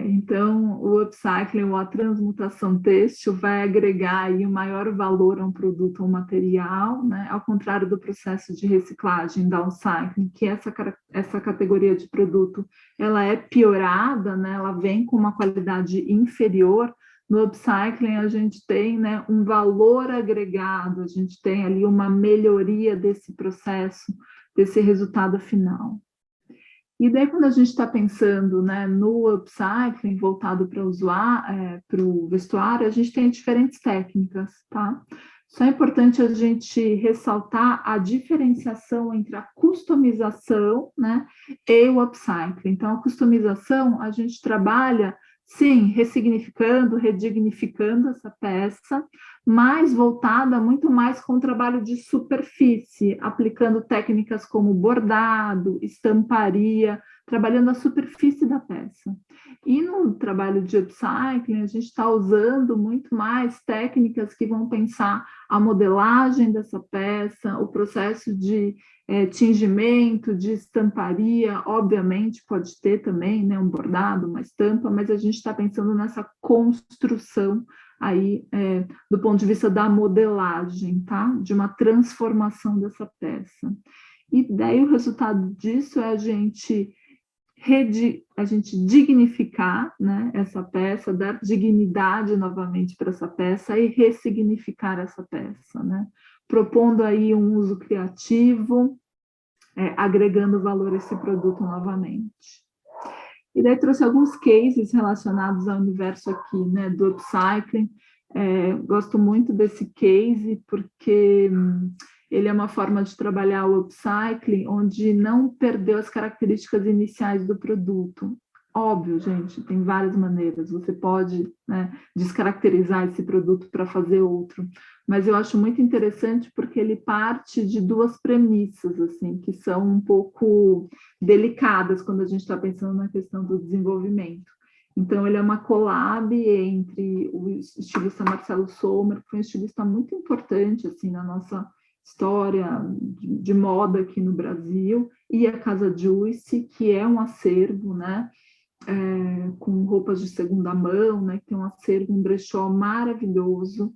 Então, o upcycling ou a transmutação têxtil vai agregar aí um maior valor a um produto ou material, né? Ao contrário do processo de reciclagem, downcycling, que essa categoria de produto ela é piorada, né? Ela vem com uma qualidade inferior. No upcycling, a gente tem, né, um valor agregado, a gente tem ali uma melhoria desse processo, desse resultado final. E daí, quando a gente está pensando, né, no upcycling voltado para o vestuário, a gente tem diferentes técnicas, tá? Só é importante a gente ressaltar a diferenciação entre a customização, né, e o upcycling. Então, a customização, a gente trabalha, sim, ressignificando, redignificando essa peça, mas voltada muito mais com o trabalho de superfície, aplicando técnicas como bordado, estamparia, trabalhando a superfície da peça. E no trabalho de upcycling, a gente está usando muito mais técnicas que vão pensar a modelagem dessa peça, o processo de tingimento, de estamparia, obviamente pode ter também, né, um bordado, uma estampa, mas a gente está pensando nessa construção aí, do ponto de vista da modelagem, tá? De uma transformação dessa peça. E daí o resultado disso é a gente dignificar, né, essa peça, dar dignidade novamente para essa peça e ressignificar essa peça, né? Propondo aí um uso criativo, agregando valor a esse produto novamente. E daí trouxe alguns cases relacionados ao universo aqui, né, do upcycling. Gosto muito desse case porque ele é uma forma de trabalhar o upcycling onde não perdeu as características iniciais do produto. Óbvio, gente, tem várias maneiras. Você pode, né, descaracterizar esse produto para fazer outro. Mas eu acho muito interessante porque ele parte de duas premissas, assim, que são um pouco delicadas quando a gente está pensando na questão do desenvolvimento. Então, ele é uma collab entre o estilista Marcelo Sommer, que foi um estilista muito importante, assim, na nossa história de moda aqui no Brasil, e a Casa Juicy, que é um acervo, né, com roupas de segunda mão, né, que tem um acervo, um brechó maravilhoso,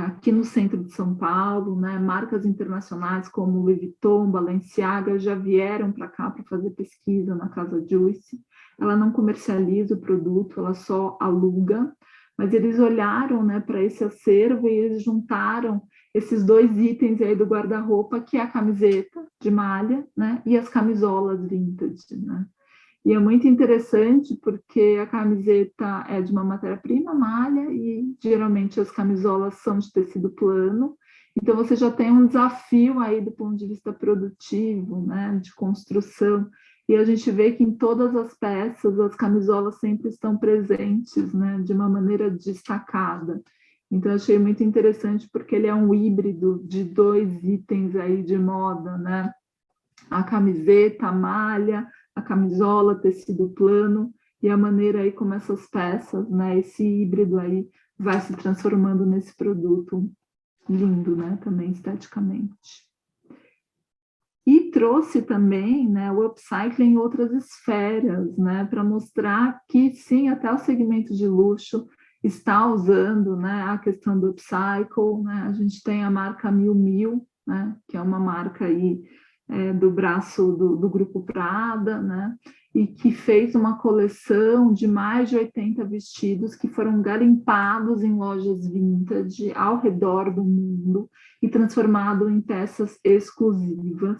aqui no centro de São Paulo, né, marcas internacionais como Louis Vuitton, Balenciaga já vieram para cá para fazer pesquisa na Casa Juicy. Ela não comercializa o produto, ela só aluga, mas eles olharam, né, para esse acervo e eles juntaram esses dois itens aí do guarda-roupa, que é a camiseta de malha, né, e as camisolas vintage, né. E é muito interessante porque a camiseta é de uma matéria-prima, malha, e geralmente as camisolas são de tecido plano. Então, você já tem um desafio aí do ponto de vista produtivo, né, de construção. E a gente vê que em todas as peças, as camisolas sempre estão presentes, né, de uma maneira destacada. Então, eu achei muito interessante porque ele é um híbrido de dois itens aí de moda, né? A camiseta, a malha, a camisola, tecido plano, e a maneira aí como essas peças, né, esse híbrido aí vai se transformando nesse produto lindo, né, também esteticamente. E trouxe também, né, o upcycling em outras esferas, né, para mostrar que sim, até o segmento de luxo está usando, né, a questão do upcycle, né, a gente tem a marca Miu Miu, né, que é uma marca aí do braço do Grupo Prada, né, e que fez uma coleção de mais de 80 vestidos que foram garimpados em lojas vintage ao redor do mundo e transformados em peças exclusivas.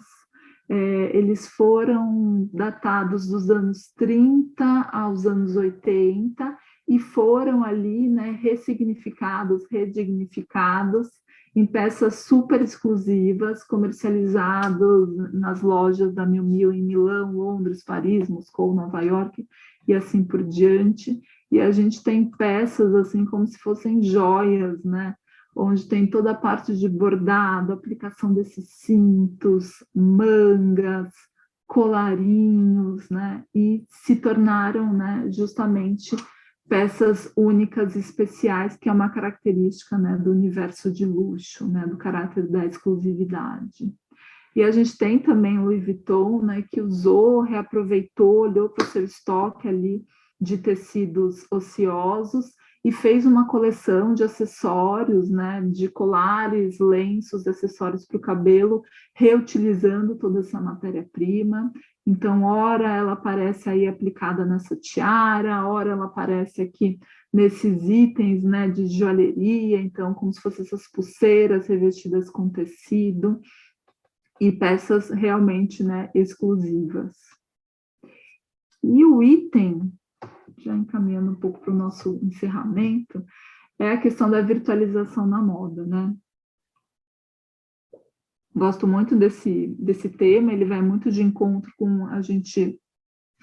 Eles foram datados dos anos 30 aos anos 80 e foram ali, né, ressignificados, redignificados em peças super exclusivas, comercializados nas lojas da Miu Miu em Milão, Londres, Paris, Moscou, Nova York e assim por diante. E a gente tem peças assim como se fossem joias, né? Onde tem toda a parte de bordado, aplicação desses cintos, mangas, colarinhos, né? E se tornaram, né, justamente peças únicas, especiais, que é uma característica, né, do universo de luxo, né, do caráter da exclusividade. E a gente tem também o Louis Vuitton, né, que usou, reaproveitou, olhou para o seu estoque ali de tecidos ociosos e fez uma coleção de acessórios, né, de colares, lenços, acessórios para o cabelo, reutilizando toda essa matéria-prima. Então, ora ela aparece aí aplicada nessa tiara, ora ela aparece aqui nesses itens, né, de joalheria, então como se fossem essas pulseiras revestidas com tecido e peças realmente, né, exclusivas. E o item, já encaminhando um pouco para o nosso encerramento, é a questão da virtualização na moda, né? Gosto muito desse tema, ele vai muito de encontro com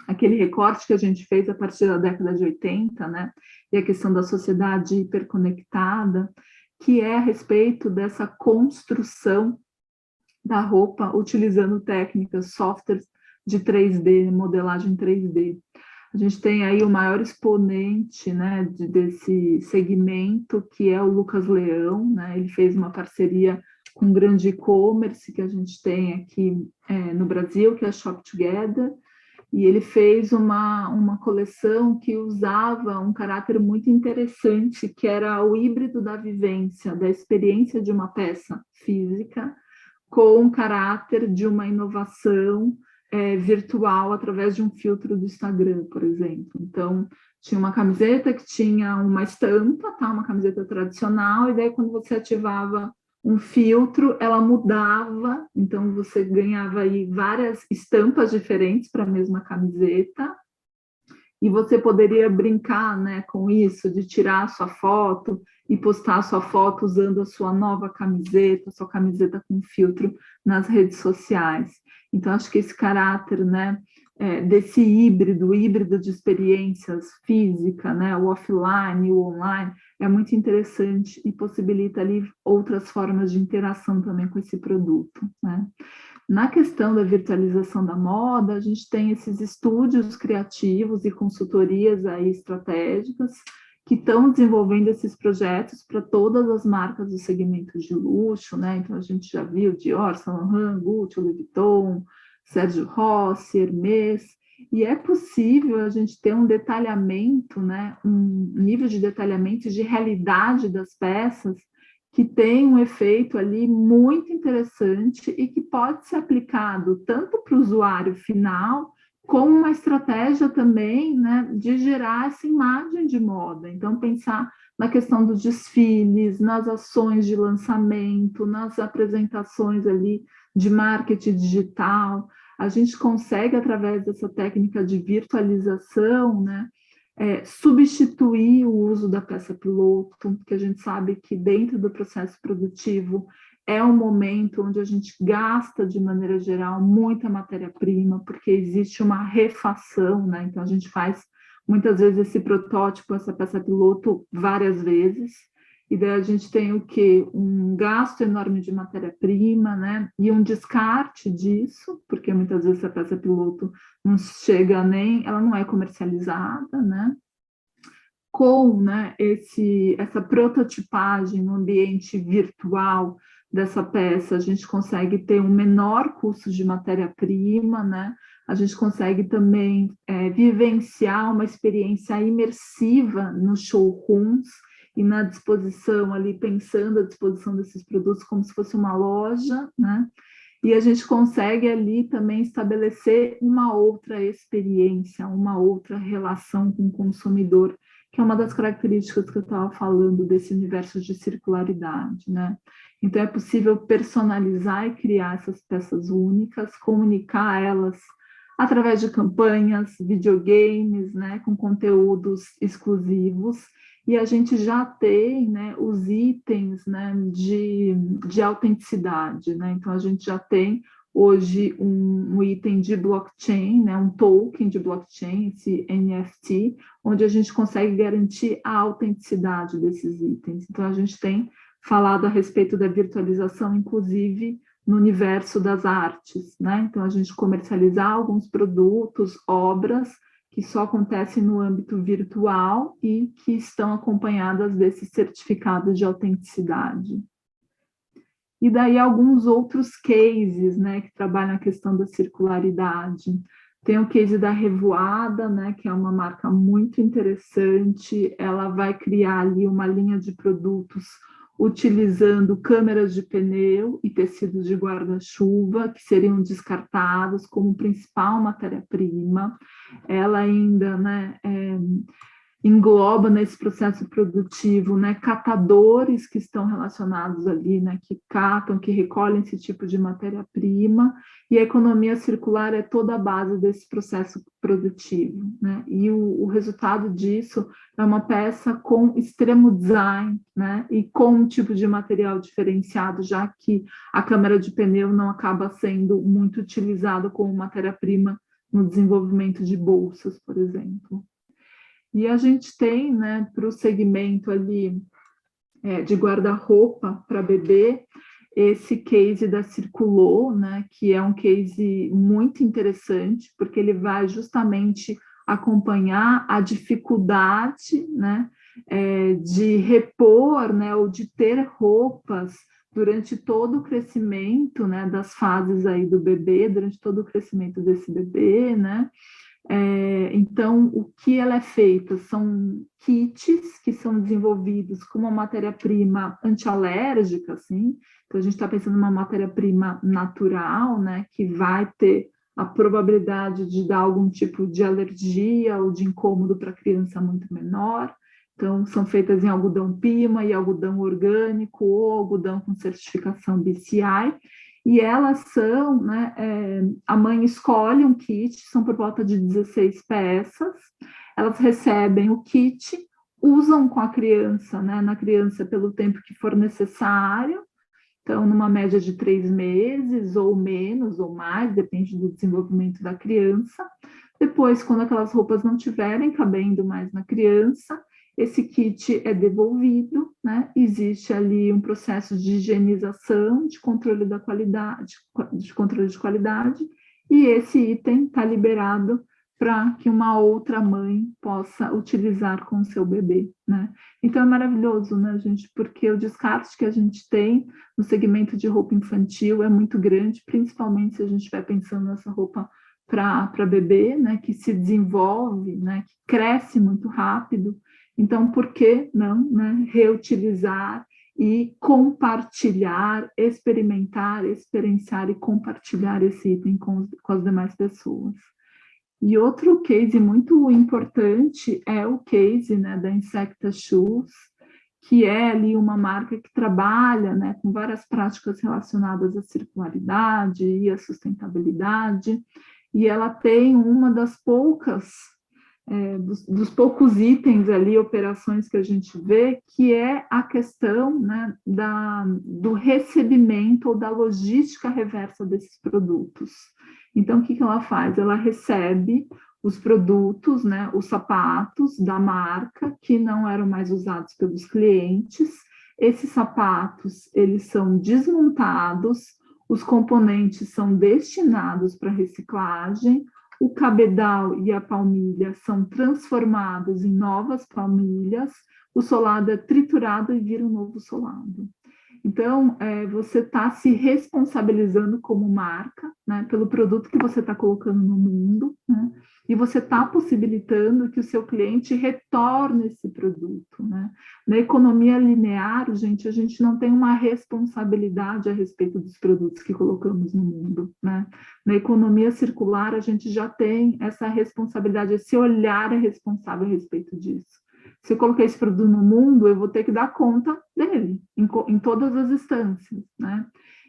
aquele recorte que a gente fez a partir da década de 80, né? E a questão da sociedade hiperconectada, que é a respeito dessa construção da roupa utilizando técnicas, softwares de 3D, modelagem 3D. A gente tem aí o maior exponente, né, desse segmento, que é o Lucas Leão, né? Ele fez uma parceria com um grande e-commerce que a gente tem aqui no Brasil, que é a Shop Together, e ele fez uma coleção que usava um caráter muito interessante, que era o híbrido da vivência, da experiência de uma peça física, com o caráter de uma inovação virtual através de um filtro do Instagram, por exemplo. Então, tinha uma camiseta que tinha uma estampa, tá? Uma camiseta tradicional, e daí quando você ativava um filtro, ela mudava, então você ganhava aí várias estampas diferentes para a mesma camiseta, e você poderia brincar, né, com isso, de tirar a sua foto e postar a sua foto usando a sua nova camiseta, sua camiseta com filtro nas redes sociais. Então, acho que esse caráter, né, desse híbrido de experiências física, né, o offline e o online, é muito interessante e possibilita ali outras formas de interação também com esse produto, né? Na questão da virtualização da moda, a gente tem esses estúdios criativos e consultorias aí estratégicas que estão desenvolvendo esses projetos para todas as marcas do segmento de luxo, né? Então, a gente já viu Dior, Saint Laurent, Gucci, Louis Vuitton, Sergio Rossi, Hermès, e é possível a gente ter um detalhamento, né? Um nível de detalhamento de realidade das peças que tem um efeito ali muito interessante e que pode ser aplicado tanto para o usuário final, como uma estratégia também, né, de gerar essa imagem de moda. Então, pensar na questão dos desfiles, nas ações de lançamento, nas apresentações ali de marketing digital. A gente consegue, através dessa técnica de virtualização, né, substituir o uso da peça piloto, que a gente sabe que dentro do processo produtivo é um momento onde a gente gasta, de maneira geral, muita matéria-prima, porque existe uma refação, né? Então, a gente faz, muitas vezes, esse protótipo, essa peça piloto, várias vezes, e daí a gente tem o quê? Um gasto enorme de matéria-prima, né? E um descarte disso, porque muitas vezes a peça piloto não chega nem, ela não é comercializada, né? Com, né, essa prototipagem no ambiente virtual dessa peça, a gente consegue ter um menor custo de matéria-prima, né? A gente consegue também vivenciar uma experiência imersiva nos showrooms e na disposição ali, pensando a disposição desses produtos como se fosse uma loja, né? E a gente consegue ali também estabelecer uma outra experiência, uma outra relação com o consumidor, que é uma das características que eu estava falando desse universo de circularidade, né? Então, é possível personalizar e criar essas peças únicas, comunicar elas através de campanhas, videogames, né, com conteúdos exclusivos, e a gente já tem, né, os itens, né, de autenticidade, né? Então a gente já tem hoje um item de blockchain, né, um token de blockchain, esse NFT, onde a gente consegue garantir a autenticidade desses itens. Então a gente tem falado a respeito da virtualização, inclusive no universo das artes, né? Então a gente comercializar alguns produtos, obras que só acontecem no âmbito virtual e que estão acompanhadas desse certificado de autenticidade. E daí alguns outros cases, né, que trabalham a questão da circularidade. Tem o case da Revoada, né, que é uma marca muito interessante. Ela vai criar ali uma linha de produtos utilizando câmeras de pneu e tecidos de guarda-chuva, que seriam descartados como principal matéria-prima. Ela ainda, né, engloba nesse processo produtivo, né, catadores que estão relacionados ali, né, que catam, que recolhem esse tipo de matéria-prima, e a economia circular é toda a base desse processo produtivo, né, e o resultado disso é uma peça com extremo design, né, e com um tipo de material diferenciado, já que a câmara de pneu não acaba sendo muito utilizada como matéria-prima no desenvolvimento de bolsas, por exemplo. E a gente tem, né, para o segmento ali de guarda-roupa para bebê, esse case da Circulô, né, que é um case muito interessante, porque ele vai justamente acompanhar a dificuldade, né, de repor, né, ou de ter roupas durante todo o crescimento, né, das fases aí do bebê, durante todo o crescimento desse bebê, né. Então, o que ela é feita são kits que são desenvolvidos com uma matéria-prima antialérgica, assim. Então, a gente está pensando numa matéria-prima natural, né, que vai ter a probabilidade de dar algum tipo de alergia ou de incômodo para a criança muito menor. Então, são feitas em algodão pima e algodão orgânico ou algodão com certificação BCI. E elas são, né, a mãe escolhe um kit, são por volta de 16 peças, elas recebem o kit, usam com a criança, né, na criança pelo tempo que for necessário, então numa média de 3 meses, ou menos, ou mais, depende do desenvolvimento da criança. Depois, quando aquelas roupas não estiverem cabendo mais na criança, esse kit é devolvido, né? Existe ali um processo de higienização, de controle da qualidade, e esse item está liberado para que uma outra mãe possa utilizar com o seu bebê, né? Então é maravilhoso, né, gente? Porque o descarte que a gente tem no segmento de roupa infantil é muito grande, principalmente se a gente estiver pensando nessa roupa para bebê, né, que se desenvolve, né, que cresce muito rápido. Então, por que não, né, reutilizar e compartilhar, experimentar, experienciar e compartilhar esse item com as demais pessoas? E outro case muito importante é o case, né, da Insecta Shoes, que é ali uma marca que trabalha, né, com várias práticas relacionadas à circularidade e à sustentabilidade, e ela tem uma das poucas dos poucos itens ali, operações que a gente vê, que é a questão, né, do recebimento ou da logística reversa desses produtos. Então, o que ela faz? Ela recebe os produtos, né, os sapatos da marca que não eram mais usados pelos clientes. Esses sapatos, eles são desmontados, os componentes são destinados para reciclagem, o cabedal e a palmilha são transformados em novas palmilhas, o solado é triturado e vira um novo solado. Então, você está se responsabilizando como marca, né, pelo produto que você está colocando no mundo, né, e você está possibilitando que o seu cliente retorne esse produto, né. Na economia linear, gente, a gente não tem uma responsabilidade a respeito dos produtos que colocamos no mundo, né. Na economia circular, a gente já tem essa responsabilidade, esse olhar responsável a respeito disso. Se eu coloquei esse produto no mundo, eu vou ter que dar conta dele, em todas as instâncias, né?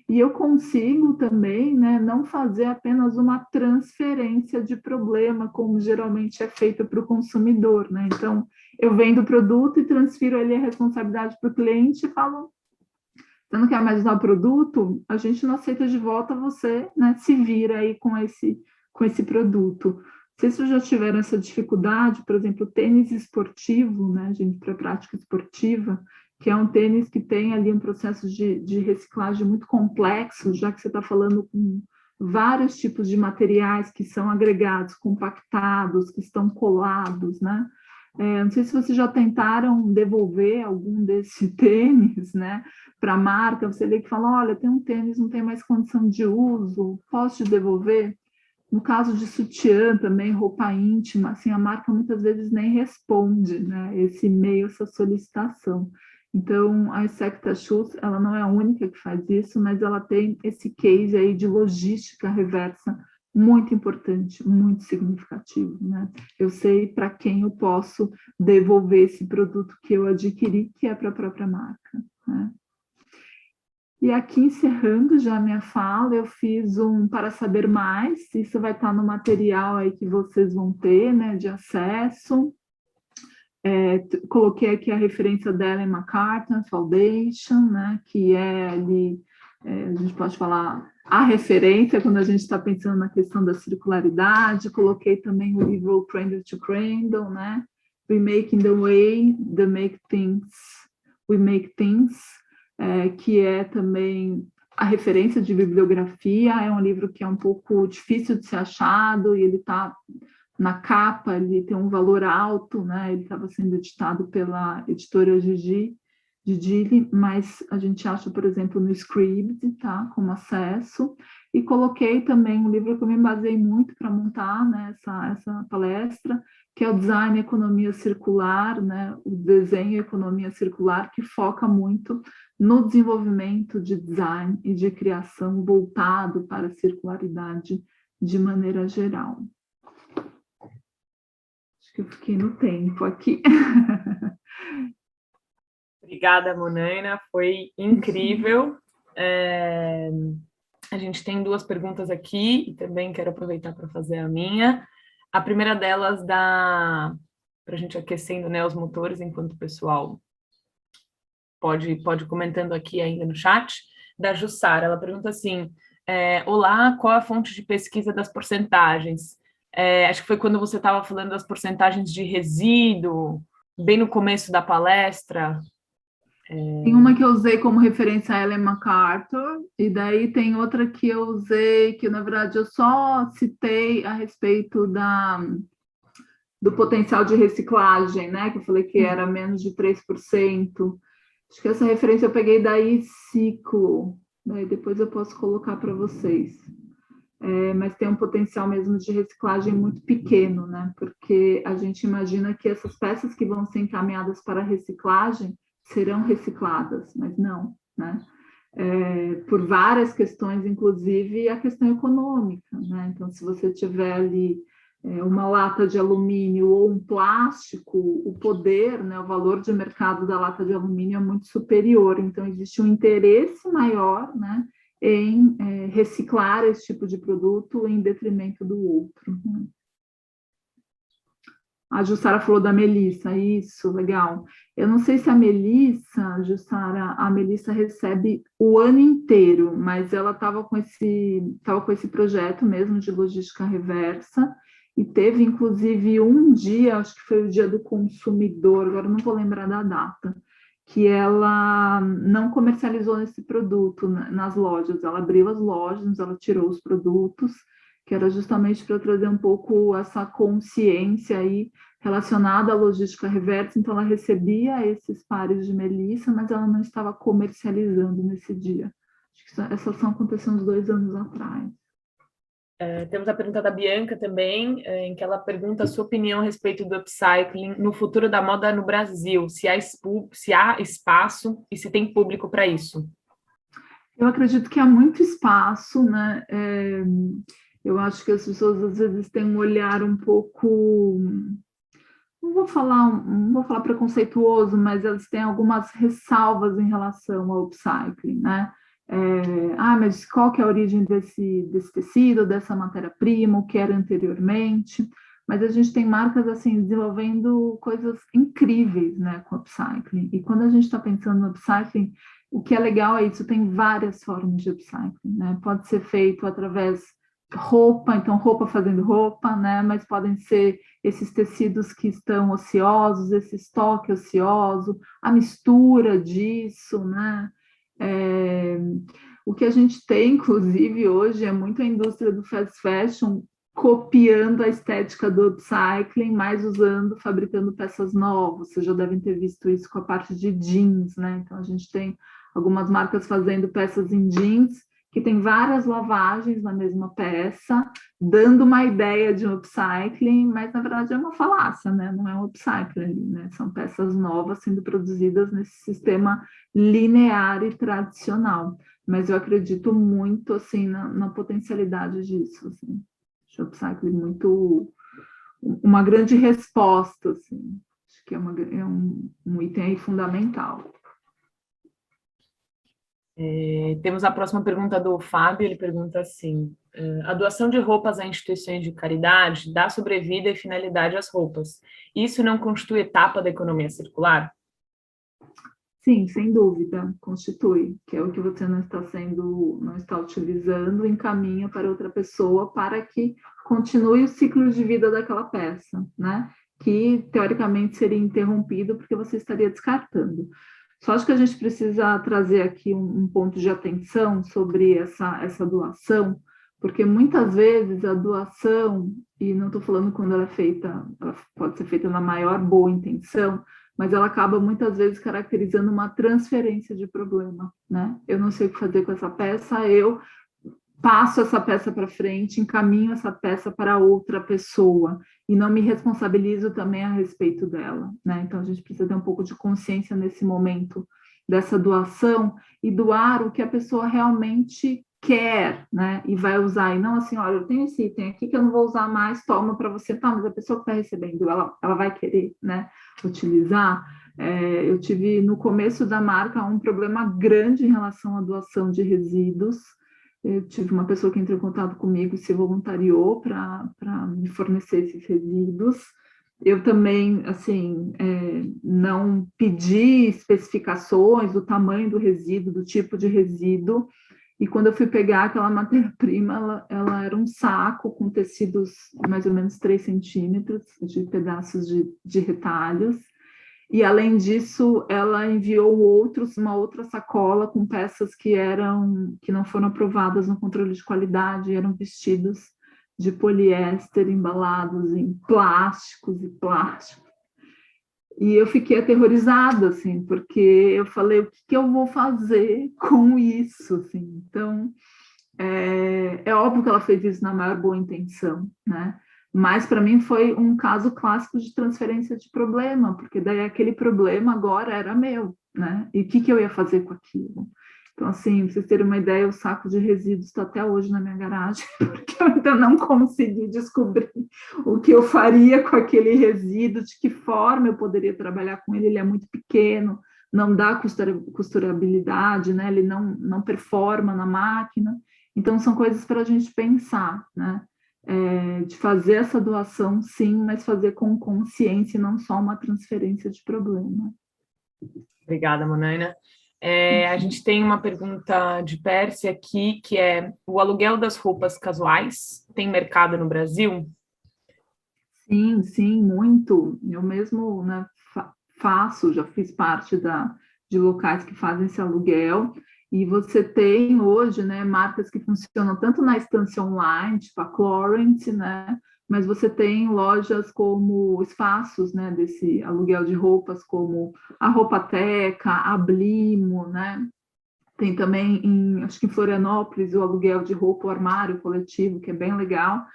E eu consigo também, né, não fazer apenas uma transferência de problema, como geralmente é feito para o consumidor, né? Então, eu vendo o produto e transfiro ali a responsabilidade para o cliente e falo, você não quer mais usar o produto? A gente não aceita de volta, você, né, se vira aí com esse produto. Se vocês já tiveram essa dificuldade, por exemplo, tênis esportivo, né, gente, para prática esportiva, que é um tênis que tem ali um processo de reciclagem muito complexo, já que você está falando com vários tipos de materiais que são agregados, compactados, que estão colados, né? Não sei se vocês já tentaram devolver algum desse tênis, né, para a marca. Você vê que fala, olha, tem um tênis, não tem mais condição de uso, posso te devolver? No caso de sutiã também, roupa íntima, assim, a marca muitas vezes nem responde, né, esse e-mail, essa solicitação. Então, a Secta Shoes, ela não é a única que faz isso, mas ela tem esse case aí de logística reversa muito importante, muito significativo, né? Eu sei para quem eu posso devolver esse produto que eu adquiri, que é para a própria marca, né? E aqui, encerrando já a minha fala, eu fiz um para saber mais, isso vai estar no material aí que vocês vão ter, né, de acesso. Coloquei aqui a referência da Ellen MacArthur Foundation, né, que é ali, a gente pode falar, a referência quando a gente está pensando na questão da circularidade. Coloquei também o livro Cradle to Cradle, né, Remaking the Way, We Make Things, que é também a referência de bibliografia. É um livro que é um pouco difícil de ser achado, e ele está na capa, ele tem um valor alto, né? Ele estava sendo editado pela editora Gigi, mas a gente acha, por exemplo, no Scribd, tá? Como acesso. E coloquei também um livro que eu me baseei muito para montar, né, essa palestra, que é o Design e Economia Circular, né? O Desenho e Economia Circular, que foca muito no desenvolvimento de design e de criação voltado para a circularidade de maneira geral. Acho que eu fiquei no tempo aqui. Obrigada, Monaina, foi incrível. A gente tem duas perguntas aqui e também quero aproveitar para fazer a minha. A primeira delas dá para a gente aquecendo, né, os motores, enquanto o pessoal pode comentando aqui ainda no chat, da Jussara. Ela pergunta assim, olá, qual a fonte de pesquisa das porcentagens? Acho que foi quando você estava falando das porcentagens de resíduo, bem no começo da palestra. Tem uma que eu usei como referência a Ellen MacArthur, e daí tem outra que eu usei, que na verdade eu só citei a respeito do potencial de reciclagem, né? Que eu falei que era menos de 3%. Acho que essa referência eu peguei da Ciclo, daí depois eu posso colocar para vocês. Mas tem um potencial mesmo de reciclagem muito pequeno, né? Porque a gente imagina que essas peças que vão ser encaminhadas para reciclagem serão recicladas, mas não, né? Por várias questões, inclusive a questão econômica, né? Então, se você tiver ali uma lata de alumínio ou um plástico, o poder, né, o valor de mercado da lata de alumínio é muito superior. Então, existe um interesse maior, né, em reciclar esse tipo de produto em detrimento do outro. Né? A Jussara falou da Melissa, isso, legal. Eu não sei se a Melissa, Jussara, a Melissa recebe o ano inteiro, mas ela estava com esse projeto mesmo de logística reversa, e teve, inclusive, um dia, acho que foi o dia do consumidor, agora não vou lembrar da data, que ela não comercializou esse produto nas lojas. Ela abriu as lojas, ela tirou os produtos, que era justamente para trazer um pouco essa consciência aí relacionada à logística reversa. Então, ela recebia esses pares de Melissa, mas ela não estava comercializando nesse dia. Acho que essa ação aconteceu uns 2 anos atrás. Temos a pergunta da Bianca também, em que ela pergunta a sua opinião a respeito do upcycling no futuro da moda no Brasil, se há espaço e se tem público para isso. Eu acredito que há muito espaço, né? Eu acho que as pessoas às vezes têm um olhar um pouco, não vou falar preconceituoso, mas elas têm algumas ressalvas em relação ao upcycling, né? Mas qual que é a origem desse tecido, dessa matéria-prima, o que era anteriormente? Mas a gente tem marcas assim desenvolvendo coisas incríveis, né, com o upcycling. E quando a gente está pensando no upcycling, o que é legal é isso, tem várias formas de upcycling, né? Pode ser feito através de roupa, então roupa fazendo roupa, né? Mas podem ser esses tecidos que estão ociosos, esse estoque ocioso, a mistura disso, né? O que a gente tem, inclusive, hoje é muito a indústria do fast fashion copiando a estética do upcycling, mas fabricando peças novas. Vocês já devem ter visto isso com a parte de jeans, né? Então, a gente tem algumas marcas fazendo peças em jeans, que tem várias lavagens na mesma peça, dando uma ideia de um upcycling, mas, na verdade, é uma falácia, né? Não é um upcycling ali, né? São peças novas sendo produzidas nesse sistema linear e tradicional. Mas eu acredito muito, assim, na potencialidade disso, assim. Acho o upcycling muito uma grande resposta, assim. Acho que é um item aí fundamental. Temos a próxima pergunta do Fábio, ele pergunta assim, a doação de roupas a instituições de caridade dá sobrevida e finalidade às roupas. Isso não constitui etapa da economia circular? Sim, sem dúvida, constitui, que é o que você não está utilizando, encaminha para outra pessoa para que continue o ciclo de vida daquela peça, né? Que teoricamente seria interrompido porque você estaria descartando. Só acho que a gente precisa trazer aqui um ponto de atenção sobre essa doação, porque muitas vezes a doação, e não estou falando quando ela é feita, ela pode ser feita na maior boa intenção, mas ela acaba muitas vezes caracterizando uma transferência de problema, né? Eu não sei o que fazer com essa peça, eu passo essa peça para frente, encaminho essa peça para outra pessoa e não me responsabilizo também a respeito dela, né? Então a gente precisa ter um pouco de consciência nesse momento dessa doação e doar o que a pessoa realmente quer, né? E vai usar, e não assim, olha, eu tenho esse item aqui que eu não vou usar mais, toma para você, tá, mas a pessoa que está recebendo, ela vai querer, né, utilizar. Eu tive no começo da marca um problema grande em relação à doação de resíduos. Eu tive uma pessoa que entrou em contato comigo e se voluntariou para me fornecer esses resíduos. Eu também, assim, não pedi especificações do tamanho do resíduo, do tipo de resíduo, e quando eu fui pegar aquela matéria-prima, ela era um saco com tecidos mais ou menos 3 centímetros de pedaços de retalhos, e além disso, ela enviou uma outra sacola com peças que não foram aprovadas no controle de qualidade, eram vestidos de poliéster embalados em plásticos e plástico. E eu fiquei aterrorizada, assim, porque eu falei, o que eu vou fazer com isso? Assim? Então, é óbvio que ela fez isso na maior boa intenção, né? Mas para mim foi um caso clássico de transferência de problema, porque daí aquele problema agora era meu, né? E o que eu ia fazer com aquilo? Então, assim, pra vocês terem uma ideia, o saco de resíduos está até hoje na minha garagem, porque eu ainda não consegui descobrir o que eu faria com aquele resíduo, de que forma eu poderia trabalhar com ele. Ele é muito pequeno, não dá costurabilidade, né? Ele não performa na máquina. Então, são coisas para a gente pensar, né? De fazer essa doação, sim, mas fazer com consciência e não só uma transferência de problema. Obrigada, Manaina. A gente tem uma pergunta de Pérsia aqui, que é: o aluguel das roupas casuais tem mercado no Brasil? Sim, sim, muito. Eu mesmo, né, já fiz parte de locais que fazem esse aluguel, e você tem hoje, né, marcas que funcionam tanto na instância online, tipo a Clorent, né, mas você tem lojas como espaços, né, desse aluguel de roupas, como a Roupateca, a Blimo, né, tem também, acho que em Florianópolis, o aluguel de roupa, o armário coletivo, que é bem legal,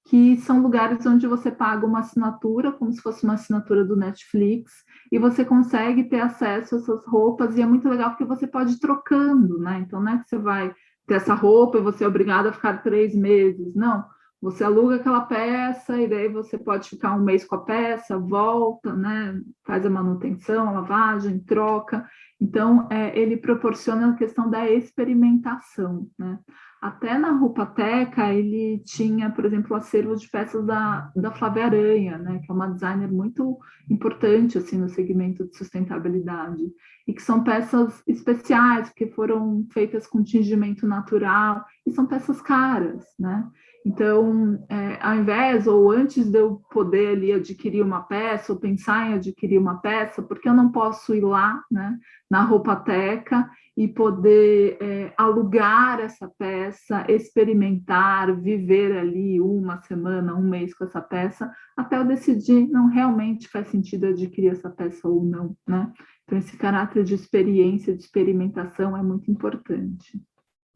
que são lugares onde você paga uma assinatura, como se fosse uma assinatura do Netflix, e você consegue ter acesso a essas roupas, e é muito legal porque você pode ir trocando, né? Então, não é que você vai ter essa roupa e você é obrigado a ficar 3 meses, não. Você aluga aquela peça e daí você pode ficar um mês com a peça, volta, né? Faz a manutenção, a lavagem, troca. Então, ele proporciona a questão da experimentação, né? Até na Roupateca, ele tinha, por exemplo, o acervo de peças da Flávia Aranha, né? Que é uma designer muito importante, assim, no segmento de sustentabilidade. E que são peças especiais, porque foram feitas com tingimento natural, e são peças caras, né? Então, ao invés ou antes de eu poder ali adquirir uma peça ou pensar em adquirir uma peça, porque eu não posso ir lá, né, na Roupateca e poder alugar essa peça, experimentar, viver ali uma semana, um mês com essa peça, até eu decidir, não, realmente faz sentido adquirir essa peça ou não, né? Então, esse caráter de experiência, de experimentação é muito importante.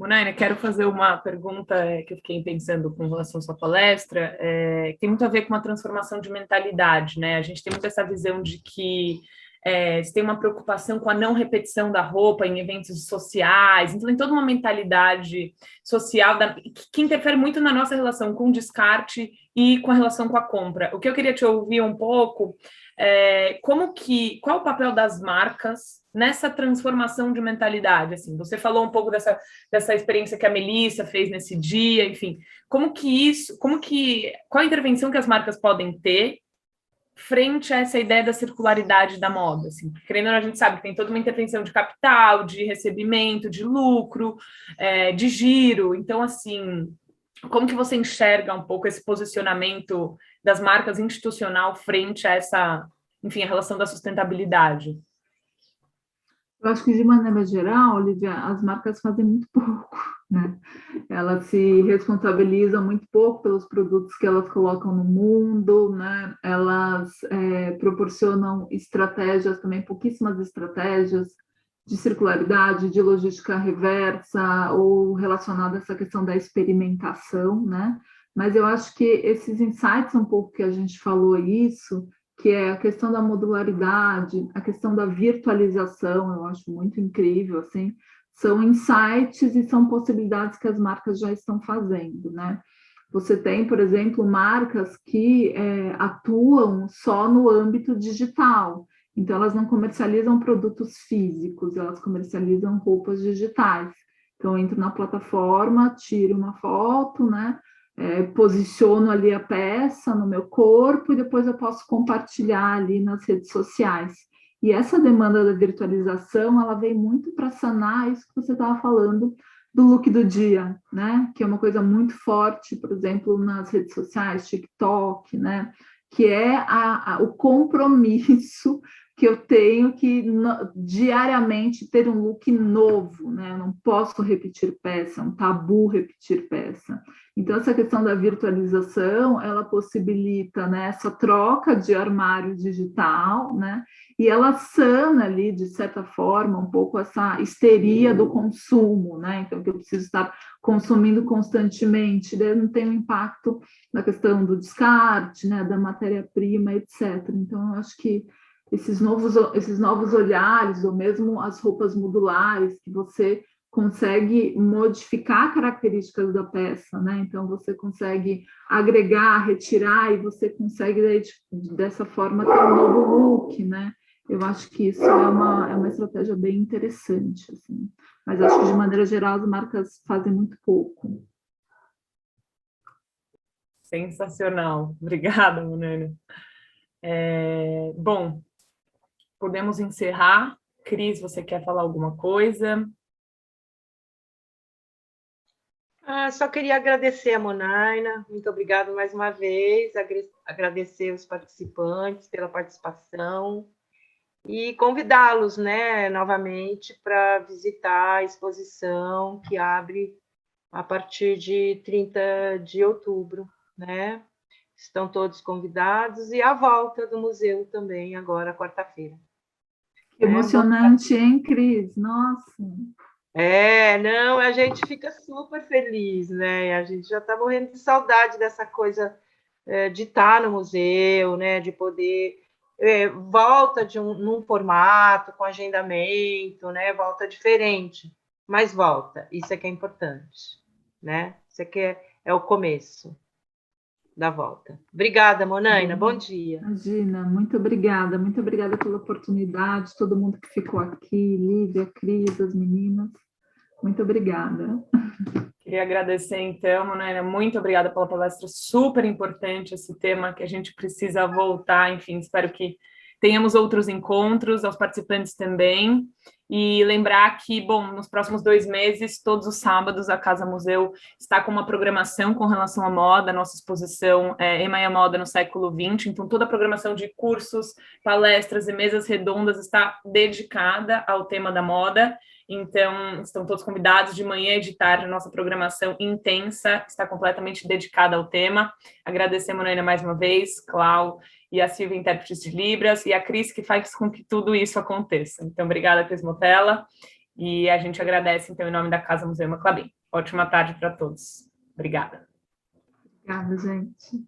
Monaina, quero fazer uma pergunta que eu fiquei pensando com relação à sua palestra, que tem muito a ver com uma transformação de mentalidade, né? A gente tem muito essa visão de que se tem uma preocupação com a não repetição da roupa em eventos sociais, então tem toda uma mentalidade social que interfere muito na nossa relação com o descarte e com a relação com a compra. O que eu queria te ouvir um pouco qual o papel das marcas nessa transformação de mentalidade? Assim, você falou um pouco dessa experiência que a Melissa fez nesse dia, enfim, qual a intervenção que as marcas podem ter frente a essa ideia da circularidade da moda, assim, querendo ou não, a gente sabe que tem toda uma intervenção de capital, de recebimento, de lucro, de giro, então, assim, como que você enxerga um pouco esse posicionamento das marcas institucional frente a enfim, a relação da sustentabilidade? Eu acho que, de maneira geral, Olivia, as marcas fazem muito pouco, né? Elas se responsabilizam muito pouco pelos produtos que elas colocam no mundo, né? Elas proporcionam estratégias também, pouquíssimas estratégias de circularidade, de logística reversa ou relacionada a essa questão da experimentação, né? Mas eu acho que esses insights, um pouco que a gente falou isso, que é a questão da modularidade, a questão da virtualização, eu acho muito incrível, assim, são insights e são possibilidades que as marcas já estão fazendo, né? Você tem, por exemplo, marcas que atuam só no âmbito digital, então elas não comercializam produtos físicos, elas comercializam roupas digitais. Então, eu entro na plataforma, tiro uma foto, né? Posiciono ali a peça no meu corpo e depois eu posso compartilhar ali nas redes sociais. E essa demanda da virtualização, ela vem muito para sanar isso que você estava falando do look do dia, né? Que é uma coisa muito forte, por exemplo, nas redes sociais, TikTok, né? Que é o compromisso que eu tenho que diariamente ter um look novo, né? Eu não posso repetir peça, é um tabu repetir peça. Então, essa questão da virtualização, ela possibilita, né, essa troca de armário digital, né, e ela sana ali, de certa forma, um pouco essa histeria do consumo, né, então, que eu preciso estar consumindo constantemente, daí não tem um impacto na questão do descarte, né, da matéria-prima, etc. Então, eu acho que esses novos olhares, ou mesmo as roupas modulares, que você consegue modificar características da peça, né? Então, você consegue agregar, retirar, e você consegue, dessa forma, ter um novo look, né? Eu acho que isso é uma estratégia bem interessante, assim. Mas acho que, de maneira geral, as marcas fazem muito pouco. Sensacional. Obrigada, Monana. Bom, podemos encerrar. Cris, você quer falar alguma coisa? Só queria agradecer a Monaina, muito obrigada mais uma vez, agradecer os participantes pela participação e convidá-los, né, novamente para visitar a exposição que abre a partir de 30 de outubro, né? Estão todos convidados e a volta do museu também agora, quarta-feira. Que emocionante, hein, Cris? Nossa! Não, a gente fica super feliz, né? A gente já está morrendo de saudade dessa coisa de estar no museu, né? De poder volta num formato com agendamento, né? Volta diferente, mas volta. Isso é que é importante, né? Isso é que é o começo. da volta. Obrigada, Monaina, bom dia. Imagina, muito obrigada pela oportunidade, todo mundo que ficou aqui, Lívia, Cris, as meninas, muito obrigada. Queria agradecer, então, Monaina, muito obrigada pela palestra, super importante esse tema que a gente precisa voltar, enfim, espero que tenhamos outros encontros, aos participantes também, e lembrar que, bom, nos próximos 2 meses, todos os sábados, a Casa Museu está com uma programação com relação à moda, nossa exposição Emaia Moda no século XX, então toda a programação de cursos, palestras e mesas redondas está dedicada ao tema da moda. Então, estão todos convidados de manhã e de tarde, a nossa programação intensa está completamente dedicada ao tema. Agradecer a Monaina mais uma vez, Clau e a Silvia, intérpretes de Libras, e a Cris, que faz com que tudo isso aconteça. Então, obrigada, Cris Motella, e a gente agradece, então, em nome da Casa Museu Ema Clabin. Ótima tarde para todos. Obrigada. Obrigada, gente.